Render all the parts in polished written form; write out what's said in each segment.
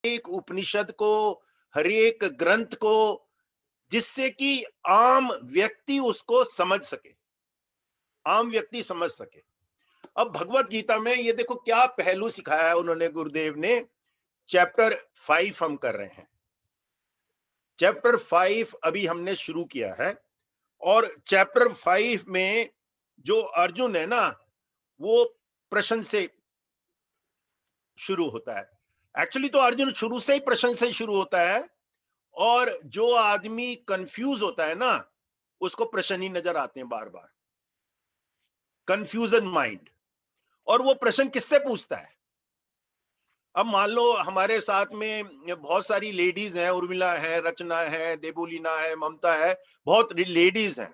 एक उपनिषद को, हर एक ग्रंथ को, जिससे कि आम व्यक्ति उसको समझ सके, आम व्यक्ति समझ सके। अब भगवत गीता में ये देखो क्या पहलू सिखाया है उन्होंने, गुरुदेव ने। चैप्टर 5 हम कर रहे हैं। चैप्टर 5 अभी हमने शुरू किया है, और चैप्टर 5 में जो अर्जुन है ना, वो प्रश्न से शुरू होता है। एक्चुअली तो अर्जुन शुरू से ही प्रश्न से शुरू होता है, और जो आदमी कंफ्यूज होता है ना, उसको प्रश्न ही नजर आते हैं बार बार, कंफ्यूजन माइंड। और वो प्रश्न किससे पूछता है? अब मान लो हमारे साथ में बहुत सारी लेडीज हैं, उर्मिला है, रचना है, देबोलीना है, ममता है, बहुत लेडीज हैं।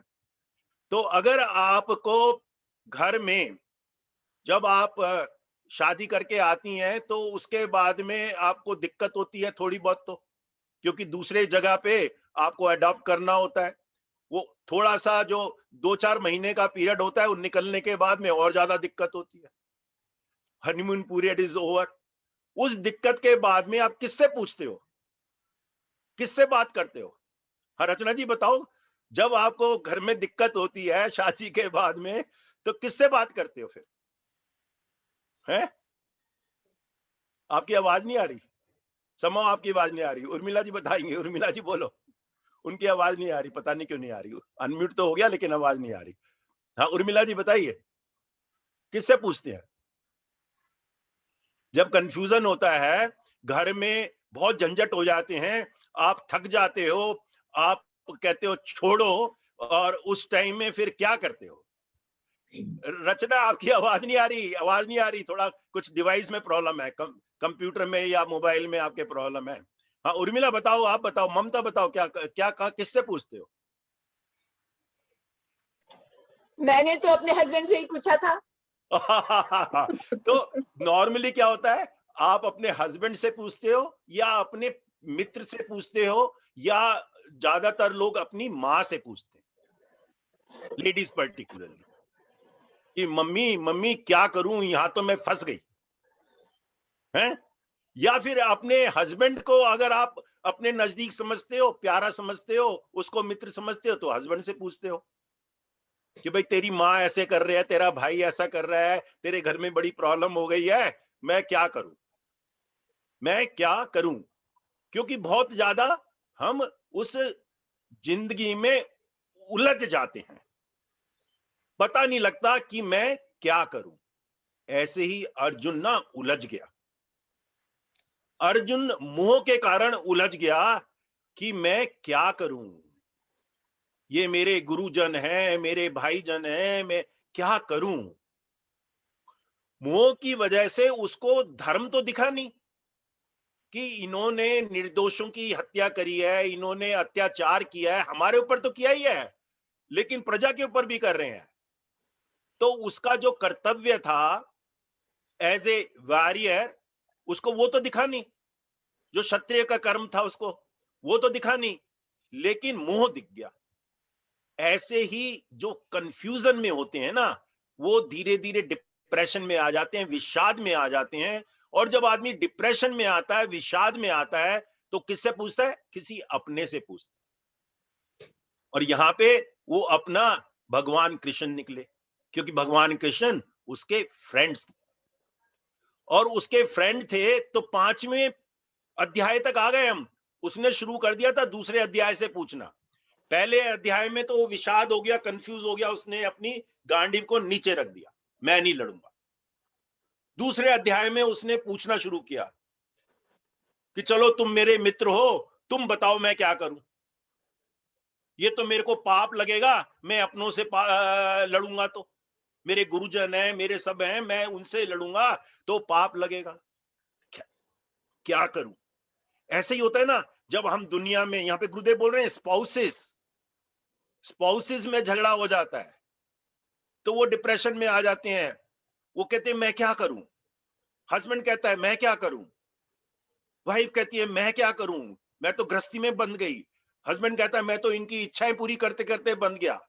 तो अगर आपको घर में, जब आप शादी करके आती हैं, तो उसके बाद में आपको दिक्कत होती है थोड़ी बहुत, तो क्योंकि दूसरे जगह पे आपको अडॉप्ट करना होता है। वो थोड़ा सा जो 2-4 महीने का पीरियड होता है, वो निकलने के बाद में और ज्यादा दिक्कत होती है। Honeymoon period is over. उस दिक्कत के बाद में आप किससे पूछते हो, किससे बात करते हो? हाँ रचना जी बताओ, जब आपको घर में दिक्कत होती है शादी के बाद में, तो किससे बात करते हो फिर? हैं? आपकी आवाज नहीं आ रही। समाओ, आपकी आवाज नहीं आ रही। उर्मिला जी बताएंगे, उर्मिला जी बोलो। उनकी आवाज नहीं आ रही, पता नहीं क्यों नहीं आ रही। अनम्यूट तो हो गया लेकिन आवाज नहीं आ रही। हाँ उर्मिला जी बताइए, किससे पूछते हैं जब कंफ्यूजन होता है? घर में बहुत झंझट हो जाते हैं, आप थक जाते हो, आप कहते हो छोड़ो, और उस टाइम में फिर क्या करते हो? रचना आपकी आवाज नहीं आ रही, आवाज नहीं आ रही। थोड़ा कुछ डिवाइस में प्रॉब्लम है, कंप्यूटर में या मोबाइल में आपके प्रॉब्लम है। हाँ उर्मिला बताओ, आप बताओ, ममता बताओ, क्या क्या कहा, किससे पूछते हो? मैंने तो अपने हस्बैंड से ही पूछा था। तो नॉर्मली क्या होता है, आप अपने हस्बैंड से पूछते हो, या अपने मित्र से पूछते हो, या ज्यादातर लोग अपनी माँ से पूछते हैं, लेडीज पर्टिकुलरली, कि मम्मी मम्मी क्या करूं, यहां तो मैं फंस गई। हैं? या फिर अपने हस्बैंड को अगर आप अपने नजदीक समझते हो, प्यारा समझते हो, उसको मित्र समझते हो, तो हस्बैंड से पूछते हो कि भाई तेरी माँ ऐसे कर रही है, तेरा भाई ऐसा कर रहा है, तेरे घर में बड़ी प्रॉब्लम हो गई है, मैं क्या करूं, मैं क्या करूं? क्योंकि बहुत ज्यादा हम उस जिंदगी में उलझ जाते हैं, पता नहीं लगता कि मैं क्या करूं। ऐसे ही अर्जुन ना उलझ गया। अर्जुन मोह के कारण उलझ गया कि मैं क्या करूं, ये मेरे गुरुजन हैं, मेरे भाईजन हैं, मैं क्या करूं? मोह की वजह से उसको धर्म तो दिखा नहीं कि इन्होंने निर्दोषों की हत्या करी है, इन्होंने अत्याचार किया है, हमारे ऊपर तो किया ही है, लेकिन प्रजा के ऊपर भी कर रहे हैं। तो उसका जो कर्तव्य था एज ए वॉरियर, उसको वो तो दिखा नहीं। जो क्षत्रिय का कर्म था उसको वो तो दिखा नहीं, लेकिन मोह दिख गया। ऐसे ही जो कंफ्यूजन में होते हैं ना, वो धीरे धीरे डिप्रेशन में आ जाते हैं, विषाद में आ जाते हैं। और जब आदमी डिप्रेशन में आता है, विषाद में आता है, तो किससे पूछता है? किसी अपने से पूछता है। और यहां पे वो अपना भगवान कृष्ण निकले, क्योंकि भगवान कृष्ण उसके फ्रेंड्स थे, और उसके फ्रेंड थे। तो 5वें अध्याय तक आ गए हम। उसने शुरू कर दिया था दूसरे अध्याय से पूछना। पहले अध्याय में तो वो विषाद हो गया, कंफ्यूज हो गया, उसने अपनी गांडीव को नीचे रख दिया, मैं नहीं लड़ूंगा। दूसरे अध्याय में उसने पूछना शुरू किया कि चलो तुम मेरे मित्र हो, तुम बताओ मैं क्या करूं, ये तो मेरे को पाप लगेगा, मैं अपनों से लड़ूंगा तो मेरे गुरुजन हैं, मेरे सब हैं, मैं उनसे लड़ूंगा तो पाप लगेगा। क्या, क्या करूं? ऐसे ही होता है ना, जब हम दुनिया में, यहां पे गुरुदेव बोल रहे हैं स्पाउसेस, स्पाउसेस में झगड़ा हो जाता है, तो वो डिप्रेशन में आ जाते हैं। वो कहते हैं मैं क्या करूं, हस्बैंड कहता है मैं क्या करूं, वाइफ कहती है मैं क्या करूं, मैं तो गृहस्थी में बंध गई। हस्बैंड कहता है मैं तो इनकी इच्छाएं पूरी करते करते बंध गया,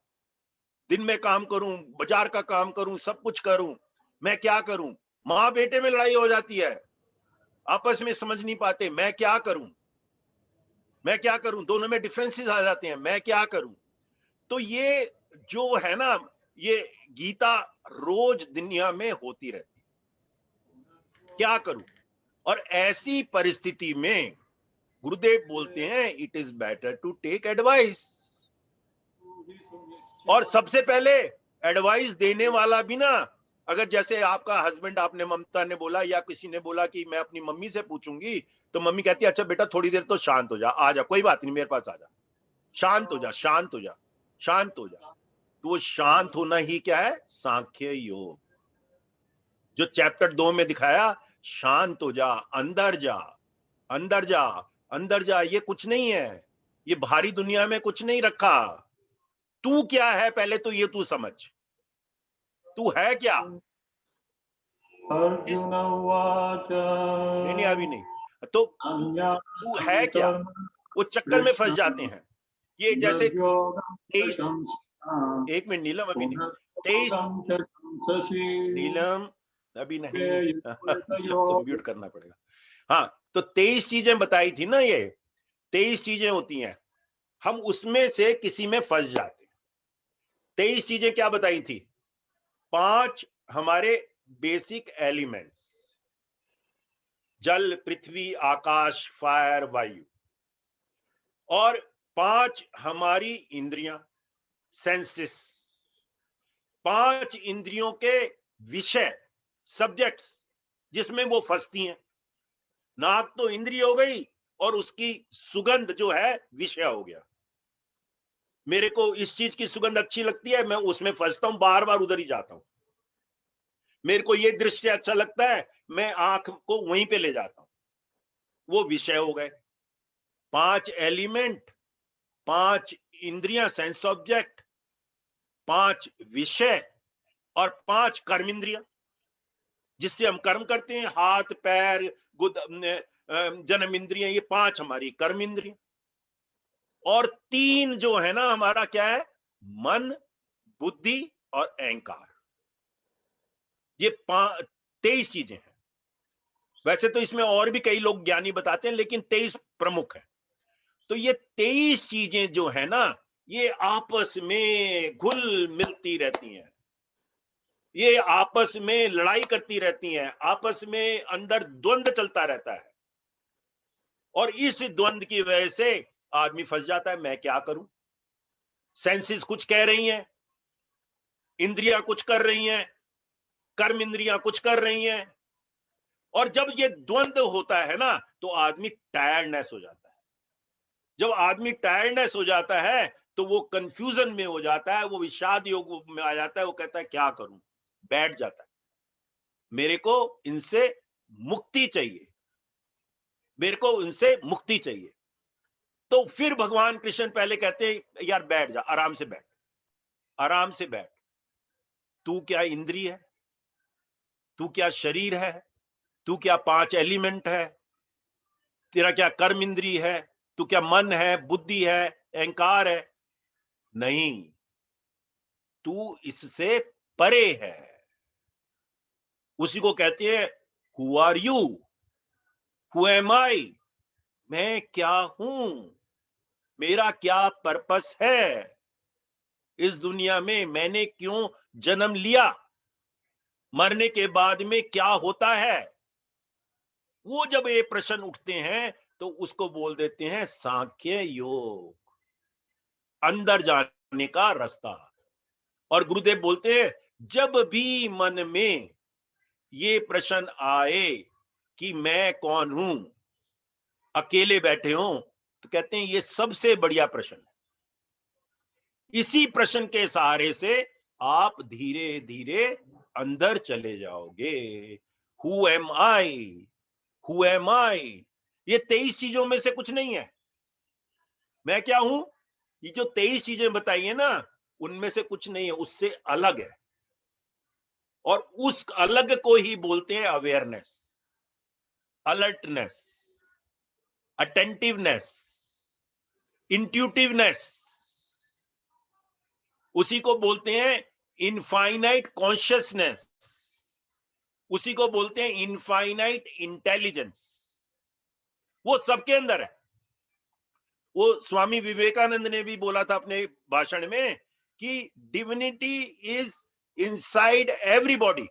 दिन में काम करूं, बाजार का काम करूं, सब कुछ करूं, मैं क्या करूं? माँ बेटे में लड़ाई हो जाती है। आपस में समझ नहीं पाते, मैं क्या करूं, मैं क्या करूं, दोनों में डिफरेंसेस आ जाते हैं, मैं क्या करूं। तो ये जो है ना, ये गीता रोज दुनिया में होती रहती, क्या करूं। और ऐसी परिस्थिति में गुरुदेव बोलते हैं it is better to take advice. और सबसे पहले एडवाइस देने वाला भी ना, अगर जैसे आपका हस्बैंड, आपने ममता ने बोला या किसी ने बोला कि मैं अपनी मम्मी से पूछूंगी, तो मम्मी कहती है अच्छा बेटा थोड़ी देर तो शांत हो जा, आ जा, कोई बात नहीं मेरे पास आ जा, शांत हो जा, शांत हो जा, शांत हो जा। तो वो शांत होना ही क्या है, सांख्य योग। जो चैप्टर 2 में दिखाया, शांत हो जा, अंदर जा, अंदर जा, अंदर जा, ये कुछ नहीं है, ये भारी दुनिया में कुछ नहीं रखा। तू क्या है पहले तो ये तू समझ, तू है क्या। इस अर्जुन उवाच नहीं अभी नहीं, तो तू है क्या, वो चक्कर में फंस जाते हैं। ये जैसे 23, एक मिनट नीलम, अभी नहीं, 23, नीलम अभी नहीं, नीलम को म्यूट करना पड़ेगा। हाँ, तो 23 चीजें बताई थी ना, ये 23 चीजें होती हैं, हम उसमें से किसी में फंस जाते हैं। 23 चीजें क्या बताई थी, 5 हमारे बेसिक एलिमेंट्स, जल, पृथ्वी, आकाश, फायर, वायु, और 5 हमारी इंद्रियां, सेंसेस, 5 इंद्रियों के विषय, सब्जेक्ट्स, जिसमें वो फंसती हैं। नाक तो इंद्रिय हो गई और उसकी सुगंध जो है विषय हो गया। मेरे को इस चीज की सुगंध अच्छी लगती है, मैं उसमें फंसता हूं, बार बार उधर ही जाता हूं। मेरे को ये दृश्य अच्छा लगता है, मैं आंख को वहीं पे ले जाता हूं, वो विषय हो गए। 5 एलिमेंट, 5 इंद्रियां, सेंस ऑब्जेक्ट, 5 विषय, और 5 कर्म इंद्रियां, जिससे हम कर्म करते हैं, हाथ पैर जन्म इंद्रियां, ये 5 हमारी कर्म इंद्रियां। और 3 जो है ना हमारा क्या है, मन, बुद्धि और अहंकार। ये 23 चीजें हैं। वैसे तो इसमें और भी कई लोग ज्ञानी बताते हैं, लेकिन 23 प्रमुख है। तो ये 23 चीजें जो है ना, ये आपस में घुल मिलती रहती हैं, ये आपस में लड़ाई करती रहती हैं, आपस में अंदर द्वंद्व चलता रहता है। और इस द्वंद्व की वजह से आदमी फंस जाता है, मैं क्या करूं। सेंसेस कुछ कह रही हैं, इंद्रियां कुछ कर रही हैं, कर्म इंद्रियां कुछ कर रही हैं। और जब ये द्वंद्व होता है ना, तो आदमी टायर्डनेस हो जाता है। जब आदमी टायर्डनेस हो जाता है, तो वो कंफ्यूजन में हो जाता है, वो विषाद योग में आ जाता है, वो कहता है क्या करूं, बैठ जाता है। मेरे को इनसे मुक्ति चाहिए, मेरे को इनसे मुक्ति चाहिए। तो फिर भगवान कृष्ण पहले कहते हैं यार बैठ जा, आराम से बैठ, आराम से बैठ। तू क्या इंद्रिय है, तू क्या शरीर है, तू क्या 5 एलिमेंट है, तेरा क्या कर्म इंद्रिय है, तू क्या मन है, बुद्धि है, अहंकार है। नहीं, तू इससे परे है। उसी को कहते हैं who are you, who am I, मैं क्या हूं, मेरा क्या पर्पस है इस दुनिया में, मैंने क्यों जन्म लिया, मरने के बाद में क्या होता है। वो जब ये प्रश्न उठते हैं तो उसको बोल देते हैं सांख्य योग, अंदर जाने का रास्ता। और गुरुदेव बोलते हैं जब भी मन में ये प्रश्न आए कि मैं कौन हूं, अकेले बैठे हो, तो कहते हैं ये सबसे बढ़िया प्रश्न है। इसी प्रश्न के सहारे से आप धीरे धीरे अंदर चले जाओगे। Who am I, who am I, ये 23 चीजों में से कुछ नहीं है। मैं क्या हूं, ये जो 23 चीजें बताई है ना, उनमें से कुछ नहीं है, उससे अलग है। और उस अलग को ही बोलते हैं अवेयरनेस, अलर्टनेस, अटेंटिवनेस, इंट्यूटिवनेस। उसी को बोलते हैं इनफाइनाइट कॉन्शियसनेस, उसी को बोलते हैं इनफाइनाइट इंटेलिजेंस। वो सबके अंदर है। वो स्वामी विवेकानंद ने भी बोला था अपने भाषण में कि divinity is inside everybody,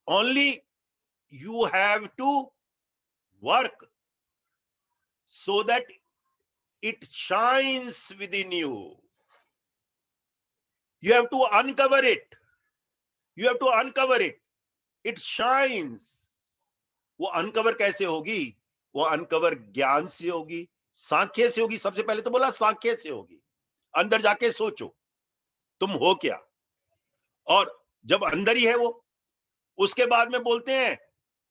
only you have to work so that it shines within you. You have to uncover it. You have to uncover it. It shines. वो अनकवर कैसे होगी? वो अनकवर ज्ञान से होगी, सांख्य से होगी। सबसे पहले तो बोला सांख्य से होगी। अंदर जाके सोचो तुम हो क्या, और जब अंदर ही है वो, उसके बाद में बोलते हैं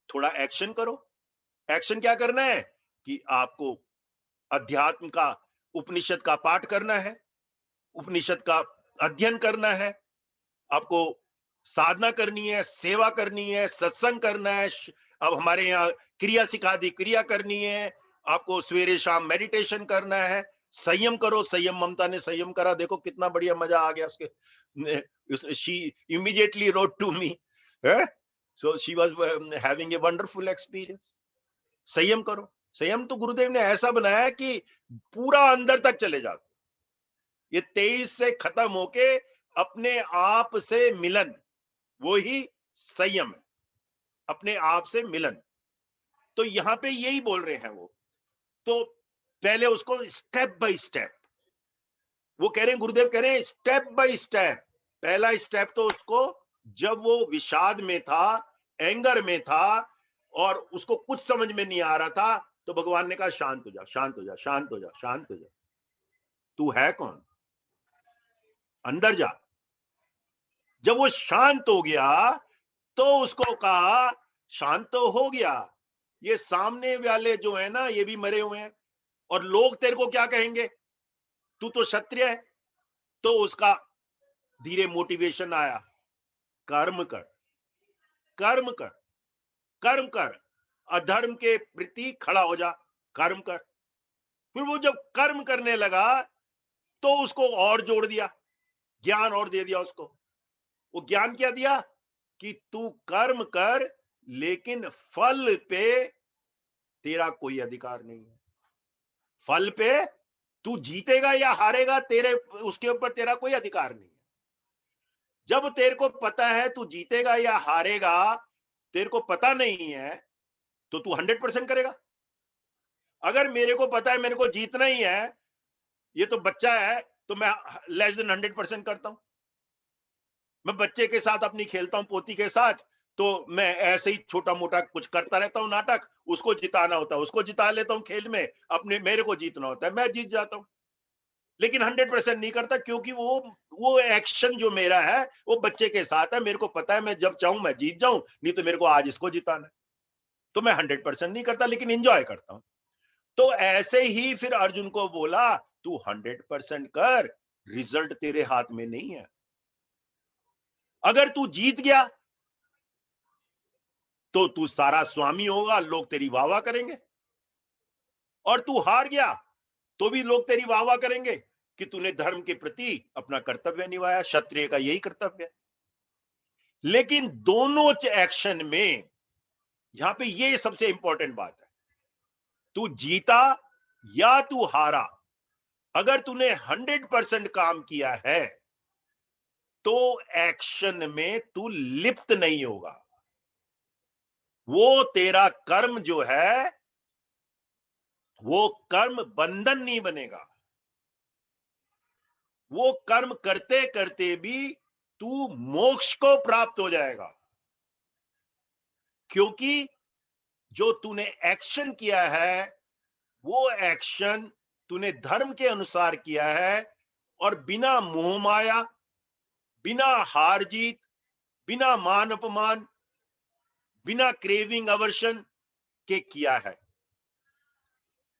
थोड़ा एक्शन करो। एक्शन क्या करना है कि आपको अध्यात्म का, उपनिषद का पाठ करना है, उपनिषद का अध्ययन करना है, आपको साधना करनी है, सेवा करनी है, सत्संग करना है। अब हमारे यहाँ क्रिया सिखा दी, क्रिया करनी है, आपको सवेरे शाम मेडिटेशन करना है। संयम करो, संयम, ममता ने संयम करा, देखो कितना बढ़िया मजा आ गया उसके। She immediately wrote to me, so she was having a wonderful experience. संयम करो। संयम तो गुरुदेव ने ऐसा बनाया कि पूरा अंदर तक चले जाते। ये 23 से खत्म होके अपने आप से मिलन, वो ही संयम है, अपने आप से मिलन। तो यहां पे यही बोल रहे हैं वो। तो पहले उसको स्टेप बाय स्टेप, वो कह रहे हैं, गुरुदेव कह रहे हैं स्टेप बाय स्टेप। पहला स्टेप तो उसको, जब वो विषाद में था, एंगर में था, और उसको कुछ समझ में नहीं आ रहा था, तो भगवान ने कहा शांत हो जा, शांत हो जा, शांत हो जा, शांत हो जा। तू है कौन? अंदर जा। जब वो शांत हो गया तो उसको कहा शांत तो हो गया, ये सामने वाले जो है ना, ये भी मरे हुए हैं, और लोग तेरे को क्या कहेंगे? तू तो क्षत्रिय है। तो उसका धीरे मोटिवेशन आया, कर्म कर, कर्म कर, कर्म कर, अधर्म के प्रति खड़ा हो जा, कर्म कर। फिर वो जब कर्म करने लगा तो उसको और जोड़ दिया, ज्ञान और दे दिया उसको। वो ज्ञान क्या दिया कि तू कर्म कर, लेकिन फल पे तेरा कोई अधिकार नहीं है। फल पे तू जीतेगा या हारेगा, तेरे उसके ऊपर तेरा कोई अधिकार नहीं है। जब तेरे को पता है तू जीतेगा या हारेगा, तेरे को पता नहीं है, तो तू 100% करेगा। अगर मेरे को पता है मेरे को जीतना ही है, ये तो बच्चा है, तो मैं लेस देन 100% करता हूं। मैं बच्चे के साथ अपनी खेलता हूं, पोती के साथ, तो मैं ऐसे ही छोटा मोटा कुछ करता रहता हूं नाटक, उसको जिताना होता है, उसको जिता लेता हूं खेल में, अपने मेरे को जीतना होता है, मैं जीत जाता हूं। लेकिन 100% नहीं करता, क्योंकि वो एक्शन जो मेरा है वो बच्चे के साथ है। मेरे को पता है मैं जब चाहूं मैं जीत जाऊं, नहीं तो मेरे को आज इसको जिताना है। तो मैं 100% नहीं करता, लेकिन इंजॉय करता हूं। तो ऐसे ही फिर अर्जुन को बोला तू 100% कर, रिजल्ट तेरे हाथ में नहीं है। अगर तू जीत गया तो तू सारा स्वामी होगा, लोग तेरी वाह वाह करेंगे, और तू हार गया तो भी लोग तेरी वाह वाह करेंगे कि तूने धर्म के प्रति अपना कर्तव्य निभाया। क्षत्रिय का यही कर्तव्य है। लेकिन दोनों एक्शन में यहां पे ये सबसे इंपॉर्टेंट बात है, तू जीता या तू हारा, अगर तूने 100% काम किया है तो एक्शन में तू लिप्त नहीं होगा। वो तेरा कर्म जो है, वो कर्म बंधन नहीं बनेगा। वो कर्म करते करते भी तू मोक्ष को प्राप्त हो जाएगा, क्योंकि जो तूने एक्शन किया है वो एक्शन तूने धर्म के अनुसार किया है, और बिना मोह माया, बिना हार जीत, बिना मान अपमान, बिना क्रेविंग अवर्शन के किया है।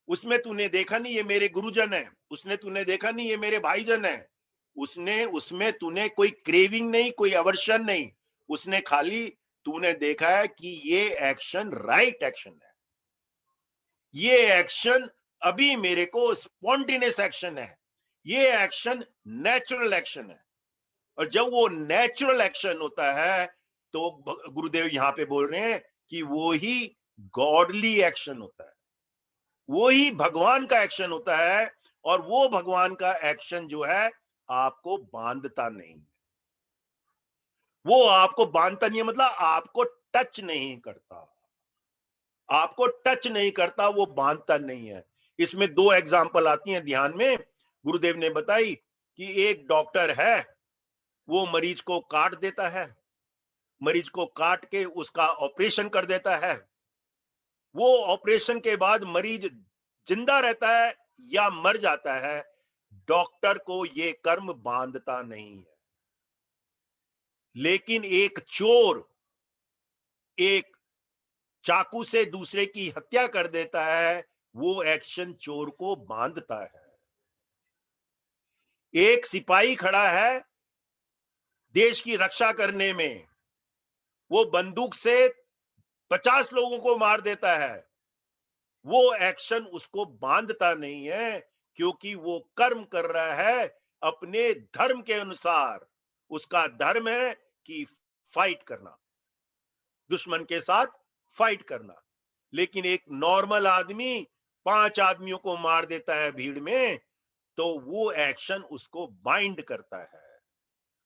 उसमें तूने देखा नहीं ये मेरे गुरुजन है, उसने तूने देखा नहीं ये मेरे भाईजन है, उसमें तूने कोई क्रेविंग नहीं, कोई अवर्शन नहीं। उसने खाली तूने देखा है कि ये एक्शन राइट एक्शन है, ये एक्शन अभी मेरे को स्पॉन्टेनियस एक्शन है, ये एक्शन नेचुरल एक्शन है। और जब वो नेचुरल एक्शन होता है तो गुरुदेव यहां पे बोल रहे हैं कि वो ही गॉडली एक्शन होता है। वो ही भगवान का एक्शन होता है, और वो भगवान का एक्शन जो है आपको बांधता नहीं। वो आपको बांधता नहीं है, मतलब आपको टच नहीं करता। आपको टच नहीं करता, वो बांधता नहीं है। इसमें दो एग्जांपल आती हैं ध्यान में, गुरुदेव ने बताई कि एक डॉक्टर है, वो मरीज को काट देता है, मरीज को काट के उसका ऑपरेशन कर देता है। वो ऑपरेशन के बाद मरीज जिंदा रहता है या मर जाता है, डॉक्टर को ये कर्म बांधता नहीं है। लेकिन एक चोर एक चाकू से दूसरे की हत्या कर देता है, वो एक्शन चोर को बांधता है। एक सिपाही खड़ा है देश की रक्षा करने में, वो बंदूक से 50 लोगों को मार देता है, वो एक्शन उसको बांधता नहीं है, क्योंकि वो कर्म कर रहा है अपने धर्म के अनुसार। उसका धर्म है कि फाइट करना, दुश्मन के साथ फाइट करना। लेकिन एक नॉर्मल आदमी 5 आदमियों को मार देता है भीड़ में, तो वो एक्शन उसको बाइंड करता है,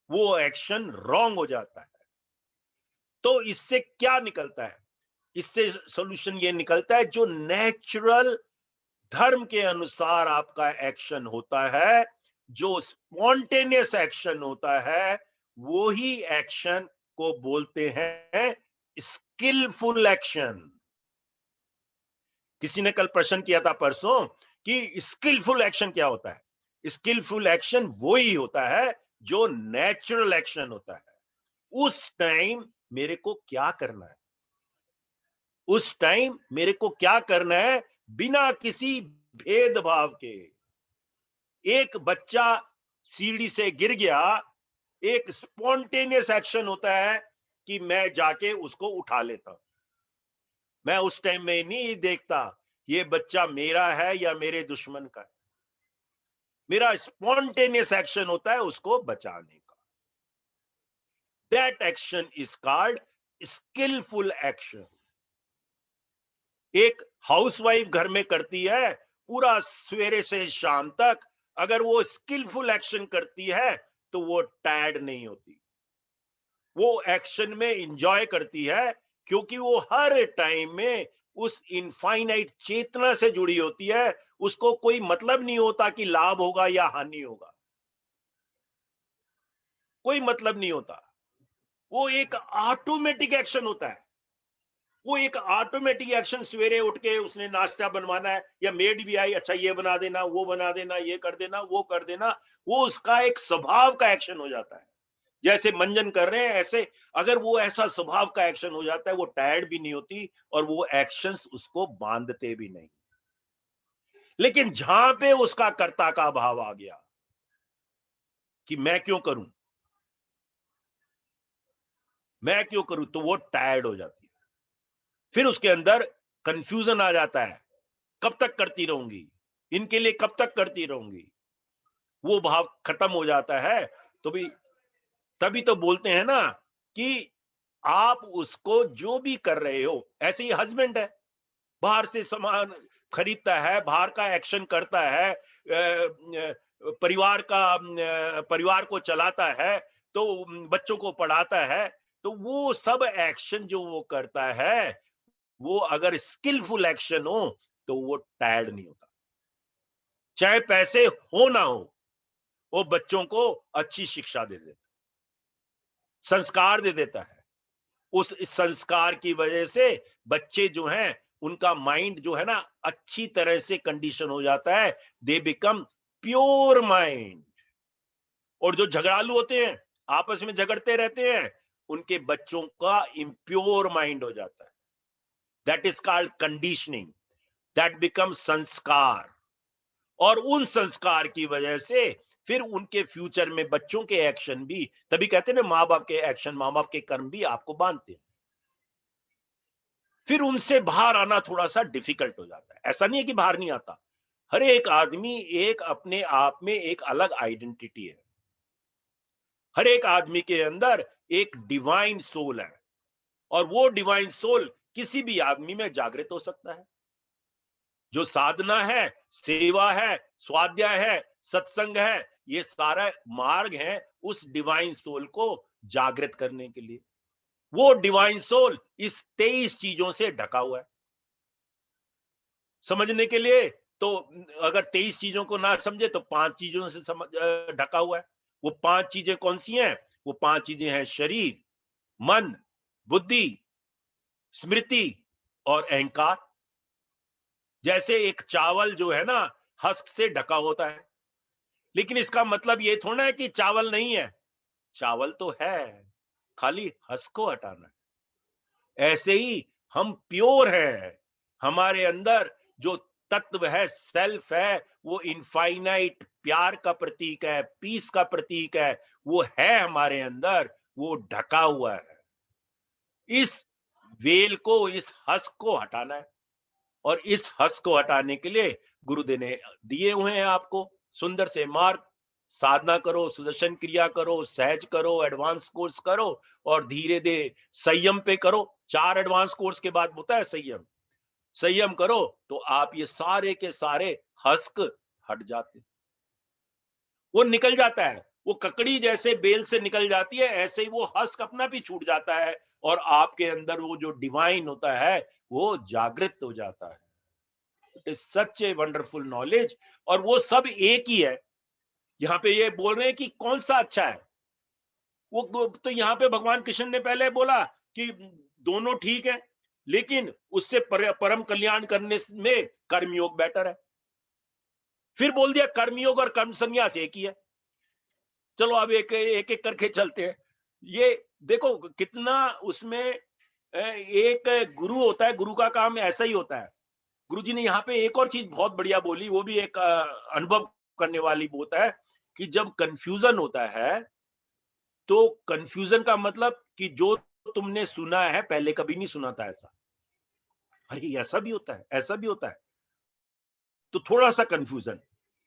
वो एक्शन रॉन्ग हो जाता है। तो इससे क्या निकलता है? इससे सॉल्यूशन ये निकलता है, जो नेचुरल धर्म के अनुसार आपका एक्शन होता है, जो स्पॉन्टेनियस एक्शन होता है, वो ही एक्शन को बोलते हैं स्किलफुल एक्शन। किसी ने कल प्रश्न किया था परसों कि स्किलफुल एक्शन क्या होता है? स्किलफुल एक्शन वो ही होता है जो नेचुरल एक्शन होता है। उस टाइम मेरे को क्या करना है, उस टाइम मेरे को क्या करना है, बिना किसी भेदभाव के। एक बच्चा सीढ़ी से गिर गया, एक स्पॉन्टेनियस एक्शन होता है कि मैं जाके उसको उठा लेता हूं। मैं उस टाइम में नहीं देखता ये बच्चा मेरा है या मेरे दुश्मन का है। मेरा स्पॉन्टेनियस एक्शन होता है उसको बचाने का। That action is called skillful action. एक हाउसवाइफ घर में करती है पूरा सवेरे से शाम तक, अगर वो स्किलफुल एक्शन करती है तो वो टायर्ड नहीं होती, वो एक्शन में इंजॉय करती है, क्योंकि वो हर टाइम में उस इनफाइनाइट चेतना से जुड़ी होती है। उसको कोई मतलब नहीं होता कि लाभ होगा या हानि होगा, कोई मतलब नहीं होता। वो एक ऑटोमेटिक एक्शन होता है, वो एक ऑटोमेटिक एक्शन। सवेरे उठ के उसने नाश्ता बनवाना है, या मेड भी आई, अच्छा ये बना देना, वो बना देना, ये कर देना, वो कर देना, वो उसका एक स्वभाव का एक्शन हो जाता है। जैसे मंजन कर रहे हैं ऐसे, अगर वो ऐसा स्वभाव का एक्शन हो जाता है, वो टायर्ड भी नहीं होती और वो एक्शंस उसको बांधते भी नहीं। लेकिन जहां पे उसका कर्ता का भाव आ गया कि मैं क्यों करूं, मैं क्यों करूं, तो वो टायर्ड हो जाती है। फिर उसके अंदर कंफ्यूजन आ जाता है, कब तक करती रहूंगी, इनके लिए कब तक करती रहूंगी। वो भाव खत्म हो जाता है। तो भी तभी तो बोलते हैं ना कि आप उसको जो भी कर रहे हो, ऐसे ही हस्बैंड है, बाहर से सामान खरीदता है, बाहर का एक्शन करता है, परिवार का परिवार को चलाता है, तो बच्चों को पढ़ाता है, तो वो सब एक्शन जो वो करता है, वो अगर स्किलफुल एक्शन हो तो वो टायर्ड नहीं होता। चाहे पैसे हो ना हो, वो बच्चों को अच्छी शिक्षा दे देता, संस्कार दे देता है। उस इस संस्कार की वजह से बच्चे जो हैं, उनका माइंड जो है ना अच्छी तरह से कंडीशन हो जाता है, दे बिकम प्योर माइंड। और जो झगड़ालू होते हैं, आपस में झगड़ते रहते हैं, उनके बच्चों का इम्प्योर माइंड हो जाता है। That is called conditioning, that become संस्कार। और उन संस्कार की वजह से फिर उनके फ्यूचर में बच्चों के एक्शन भी, तभी कहते हैं ना, माँ बाप के एक्शन, माँ बाप के कर्म भी आपको बांधते हैं। फिर उनसे बाहर आना थोड़ा सा डिफिकल्ट हो जाता है। ऐसा नहीं है कि बाहर नहीं आता, हर एक आदमी एक अपने आप में एक अलग आइडेंटिटी है। हर एक आदमी के अंदर एक डिवाइन सोल है, और वो डिवाइन सोल किसी भी आदमी में जागृत हो सकता है। जो साधना है, सेवा है, स्वाध्याय है, सत्संग है, ये सारा मार्ग है उस डिवाइन सोल को जागृत करने के लिए। वो डिवाइन सोल इस 23 चीजों से ढका हुआ है। समझने के लिए तो अगर 23 चीजों को ना समझे तो 5 चीजों से ढका हुआ है। वो 5 चीजें कौन सी हैं? वो 5 चीजें हैं शरीर, मन, बुद्धि, स्मृति और अहंकार। जैसे एक चावल जो है ना हस्क से ढका होता है, लेकिन इसका मतलब ये थोड़ा है कि चावल नहीं है। चावल तो है, खाली हस्क को हटाना है। ऐसे ही हम प्योर हैं। हमारे अंदर जो तत्व है, सेल्फ है, वो इनफाइनाइट प्यार का प्रतीक है, पीस का प्रतीक है, वो है हमारे अंदर, वो ढका हुआ है। इस वेल को, इस हस्क को हटाना है। और इस हस को हटाने के लिए गुरुदेव ने दिए हुए हैं आपको सुंदर से मार्ग। साधना करो, सुदर्शन क्रिया करो, सहज करो, एडवांस कोर्स करो और धीरे धीरे संयम पे करो। 4 एडवांस कोर्स के बाद होता है संयम। संयम करो तो आप ये सारे के सारे हस्क हट जाते, वो निकल जाता है। वो ककड़ी जैसे बेल से निकल जाती है, ऐसे ही वो हस्क अपना भी छूट जाता है और आपके अंदर वो जो डिवाइन होता है वो जागृत हो जाता है। It is such a wonderful knowledge. और वो सब एक ही है। यहाँ पे ये बोल रहे हैं कि कौन सा अच्छा है, वो तो यहाँ पे भगवान कृष्ण ने पहले बोला कि दोनों ठीक है, लेकिन उससे परम कल्याण करने में कर्मयोग बेटर है। फिर बोल दिया कर्मयोग और कर्म संन्यास एक ही है। चलो अब एक एक एक करके चलते हैं। ये देखो कितना उसमें एक गुरु होता है, गुरु का काम ऐसा ही होता है। गुरुजी ने यहाँ पे एक और चीज बहुत बढ़िया बोली, वो भी एक अनुभव करने वाली होता है कि जब कंफ्यूजन होता है तो कंफ्यूजन का मतलब कि जो तुमने सुना है पहले कभी नहीं सुना था ऐसा। अरे ऐसा भी होता है, ऐसा भी होता है, तो थोड़ा सा कंफ्यूजन।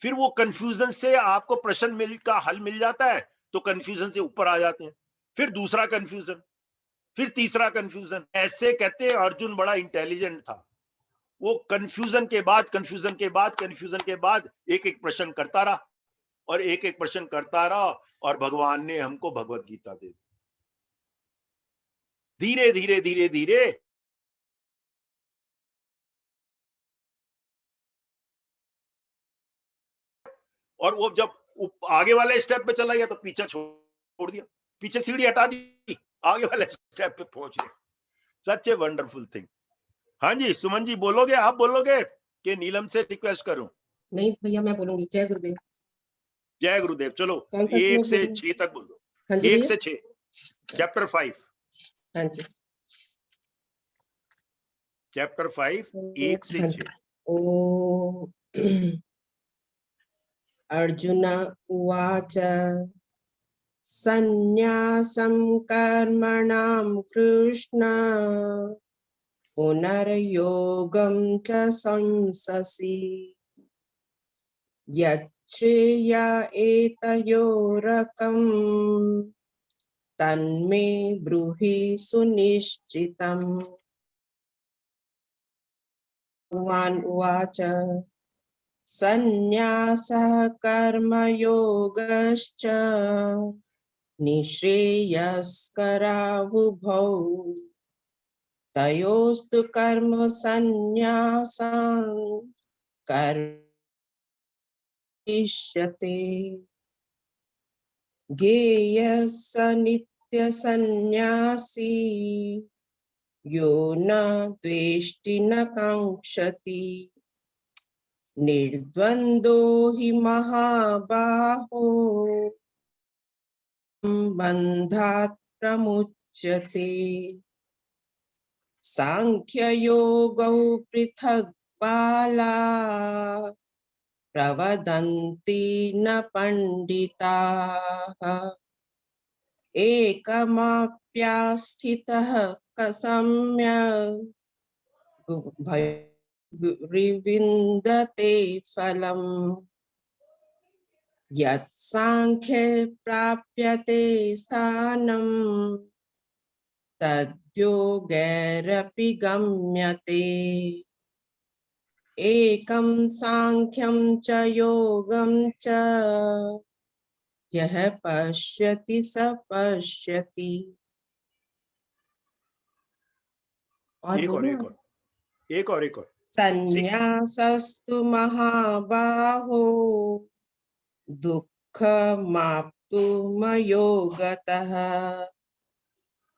फिर वो कंफ्यूजन से आपको प्रश्न का हल मिल जाता है तो कंफ्यूजन से ऊपर आ जाते हैं। फिर दूसरा कंफ्यूजन, फिर तीसरा कंफ्यूजन। ऐसे कहते हैं अर्जुन बड़ा इंटेलिजेंट था। वो कंफ्यूजन के बाद कंफ्यूजन के बाद कंफ्यूजन के बाद एक एक प्रश्न करता रहा और एक एक प्रश्न करता रहा और भगवान ने हमको भगवत गीता दे दी। धीरे धीरे धीरे धीरे और वो जब आगे वाले स्टेप पे चला गया तो पीछे छोड़ दिया, पीछे सीढ़ी हटा दी, आगे वाले स्टेप पे पहुंच गए। सच ए वंडरफुल थिंग। हाँ जी सुमन जी बोलोगे? आप बोलोगे कि नीलम से रिक्वेस्ट करूं? नहीं भैया मैं बोलूंगी। जय गुरुदेव। जय गुरुदेव। चलो कौन सा 1 श्लोक से बोलूं? 6 तक बोल दो। हाँ जी 1 भैया। से 6 चैप्टर 5। हाँ जी चैप्टर 5 1 से हाँ 6। जी। ओ अर्जुन उवाच सन्न्यासं कर्मणां कृष्ण पुनर्योगं च संससि यच्छ्रेय एतयोरकम् तन्मे ब्रूहि सुनिश्चितम्। भगवान् उवाच सन्न्यासः कर्मयोगश्च निःश्रेयस्करावुभौ तयोस्तु कर्म सन्न्यासं करिष्यते। ज्ञेयः स नित्यसन्न्यासी यो न द्वेष्टि न काङ्क्षति निर्द्वन्द्वो हि महाबाहो बन्धात् प्रमुच्यते। सांख्ययोगौ पृथक् बाला प्रवदन्ति न पण्डिताः एकमाप्यास्थितः सम्यक् विविन्दते फलम् यत् सांख्ये प्राप्यते स्थानं तद्योगैरपि गम्यते। एकं सांख्यं च योगं च यः पश्यति स पश्यति। और एक और बोलना। एक और एक और एक और 6 संन्यासस्तु महाबाहो दुःखमाप्तुमयोगतः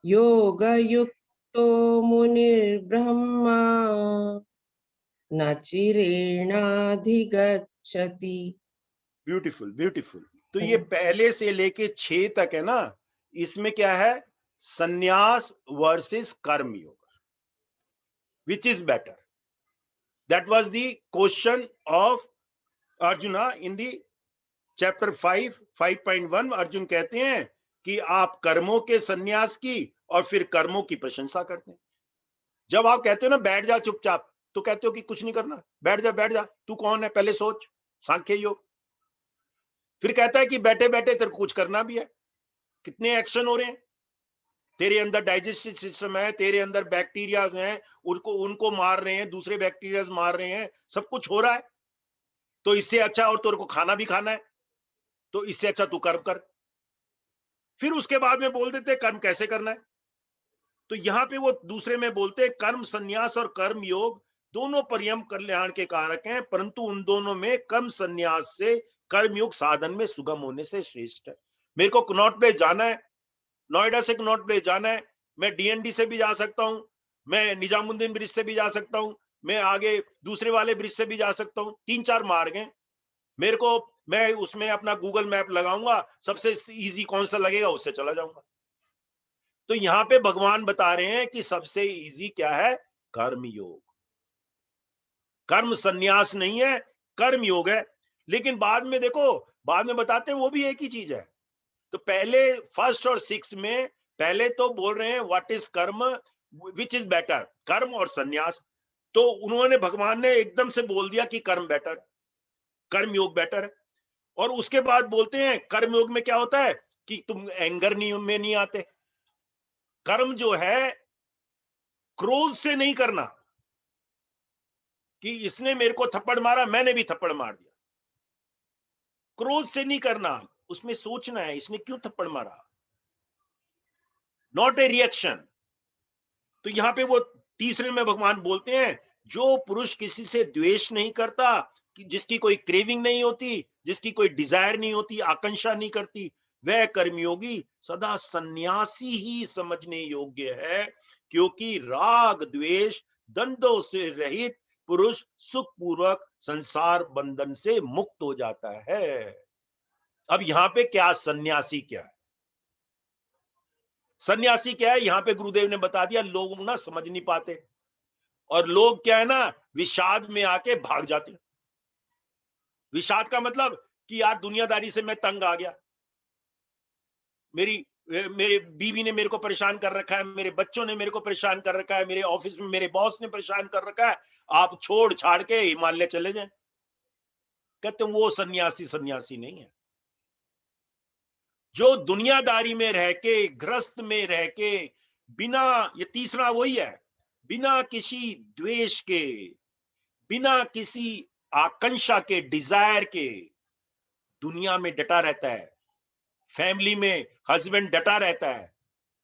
योगयुक्तो मुनिर्ब्रह्मा न चिरेणाधिगच्छति। Beautiful beautiful. तो ये पहले से लेके 6 तक है ना, इसमें क्या है? सन्यास वर्सेस कर्म योग, which is better? That was the question of arjuna in the chapter 5.1। Arjun कहते हैं कि आप कर्मों के सन्यास की और फिर कर्मों की प्रशंसा करते हैं। जब आप कहते हो ना बैठ जा चुपचाप, तो कहते हो कि कुछ नहीं करना, बैठ जा, तू कौन है पहले सोच, सांख्य योग। फिर कहता है कि बैठे बैठे तेरे को कुछ करना भी है। कितने एक्शन हो रहे हैं, तेरे अंदर डाइजेस्टिव सिस्टम है, तेरे अंदर बैक्टीरियाज हैं, उनको मार रहे हैं, दूसरे बैक्टीरियाज मार रहे हैं, सब कुछ हो रहा है। तो इससे अच्छा, और तेरे को खाना भी खाना है, तो इससे अच्छा तू कर्म कर। फिर उसके बाद में बोल देते कर्म कैसे करना है। तो यहां पे वो दूसरे में बोलते हैं कर्म संन्यास और कर्म योग दोनों परियम कल्याण के कारक हैं, परंतु उन दोनों में कर्म संन्यास से कर्मयोग साधन में सुगम होने से श्रेष्ठ है। मेरे को कनॉट प्लेस जाना है, नोएडा से कनॉट प्लेस जाना है, मैं डीएनडी से भी जा सकता हूं, मैं निजामुद्दीन ब्रिज से भी जा सकता हूं, मैं आगे दूसरे वाले ब्रिज से भी जा सकता हूं। 3-4 मार्ग हैं मेरे को, मैं उसमें अपना गूगल मैप लगाऊंगा, सबसे इजी कौन सा लगेगा उससे चला जाऊंगा। तो यहां पे भगवान बता रहे हैं कि सबसे इजी क्या है? कर्म योग। कर्म संन्यास नहीं है, कर्म योग है। लेकिन बाद में देखो, बाद में बताते हैं वो भी एक ही चीज है। तो पहले 1st और 6 में पहले तो बोल रहे हैं व्हाट इज कर्म, विच इज बेटर, कर्म और संन्यास। तो उन्होंने, भगवान ने एकदम से बोल दिया कि कर्म बेटर, कर्म योग बेटर है। और उसके बाद बोलते हैं कर्म योग में क्या होता है कि तुम एंगर में नहीं आते। कर्म जो है क्रोध से नहीं करना कि इसने मेरे को थप्पड़ मारा, मैंने भी थप्पड़ मार दिया। क्रोध से नहीं करना, उसमें सोचना है इसने क्यों थप्पड़ मारा, नॉट ए रिएक्शन। तो यहां पे वो तीसरे में भगवान बोलते हैं जो पुरुष किसी से द्वेष नहीं करता, कि जिसकी कोई क्रेविंग नहीं होती, जिसकी कोई डिजायर नहीं होती, आकांक्षा नहीं करती, वह कर्मयोगी सदा सन्यासी ही समझने योग्य है, क्योंकि राग द्वेष द्वंद्वों से रहित पुरुष सुखपूर्वक संसार बंधन से मुक्त हो जाता है। अब यहां पे क्या सन्यासी क्या है? सन्यासी क्या है यहां पे गुरुदेव ने बता दिया। लोग ना समझ नहीं पाते, और लोग क्या है ना, विषाद में आके भाग जाते हैं। विषाद का मतलब कि यार दुनियादारी से मैं तंग आ गया, मेरे बीवी ने मेरे को परेशान कर रखा है, मेरे बच्चों ने मेरे को परेशान कर रखा है, मेरे ऑफिस में मेरे बॉस ने परेशान कर रखा है, आप छोड़ छाड़ के हिमालय चले जाएं। कहते वो सन्यासी सन्यासी नहीं है। जो दुनियादारी में रह के, ग्रस्त में रह के, बिना, ये तीसरा वही है, बिना किसी द्वेष के, बिना किसी आकांक्षा के, डिजायर के दुनिया में डटा रहता है। फैमिली में हस्बैंड डटा रहता है,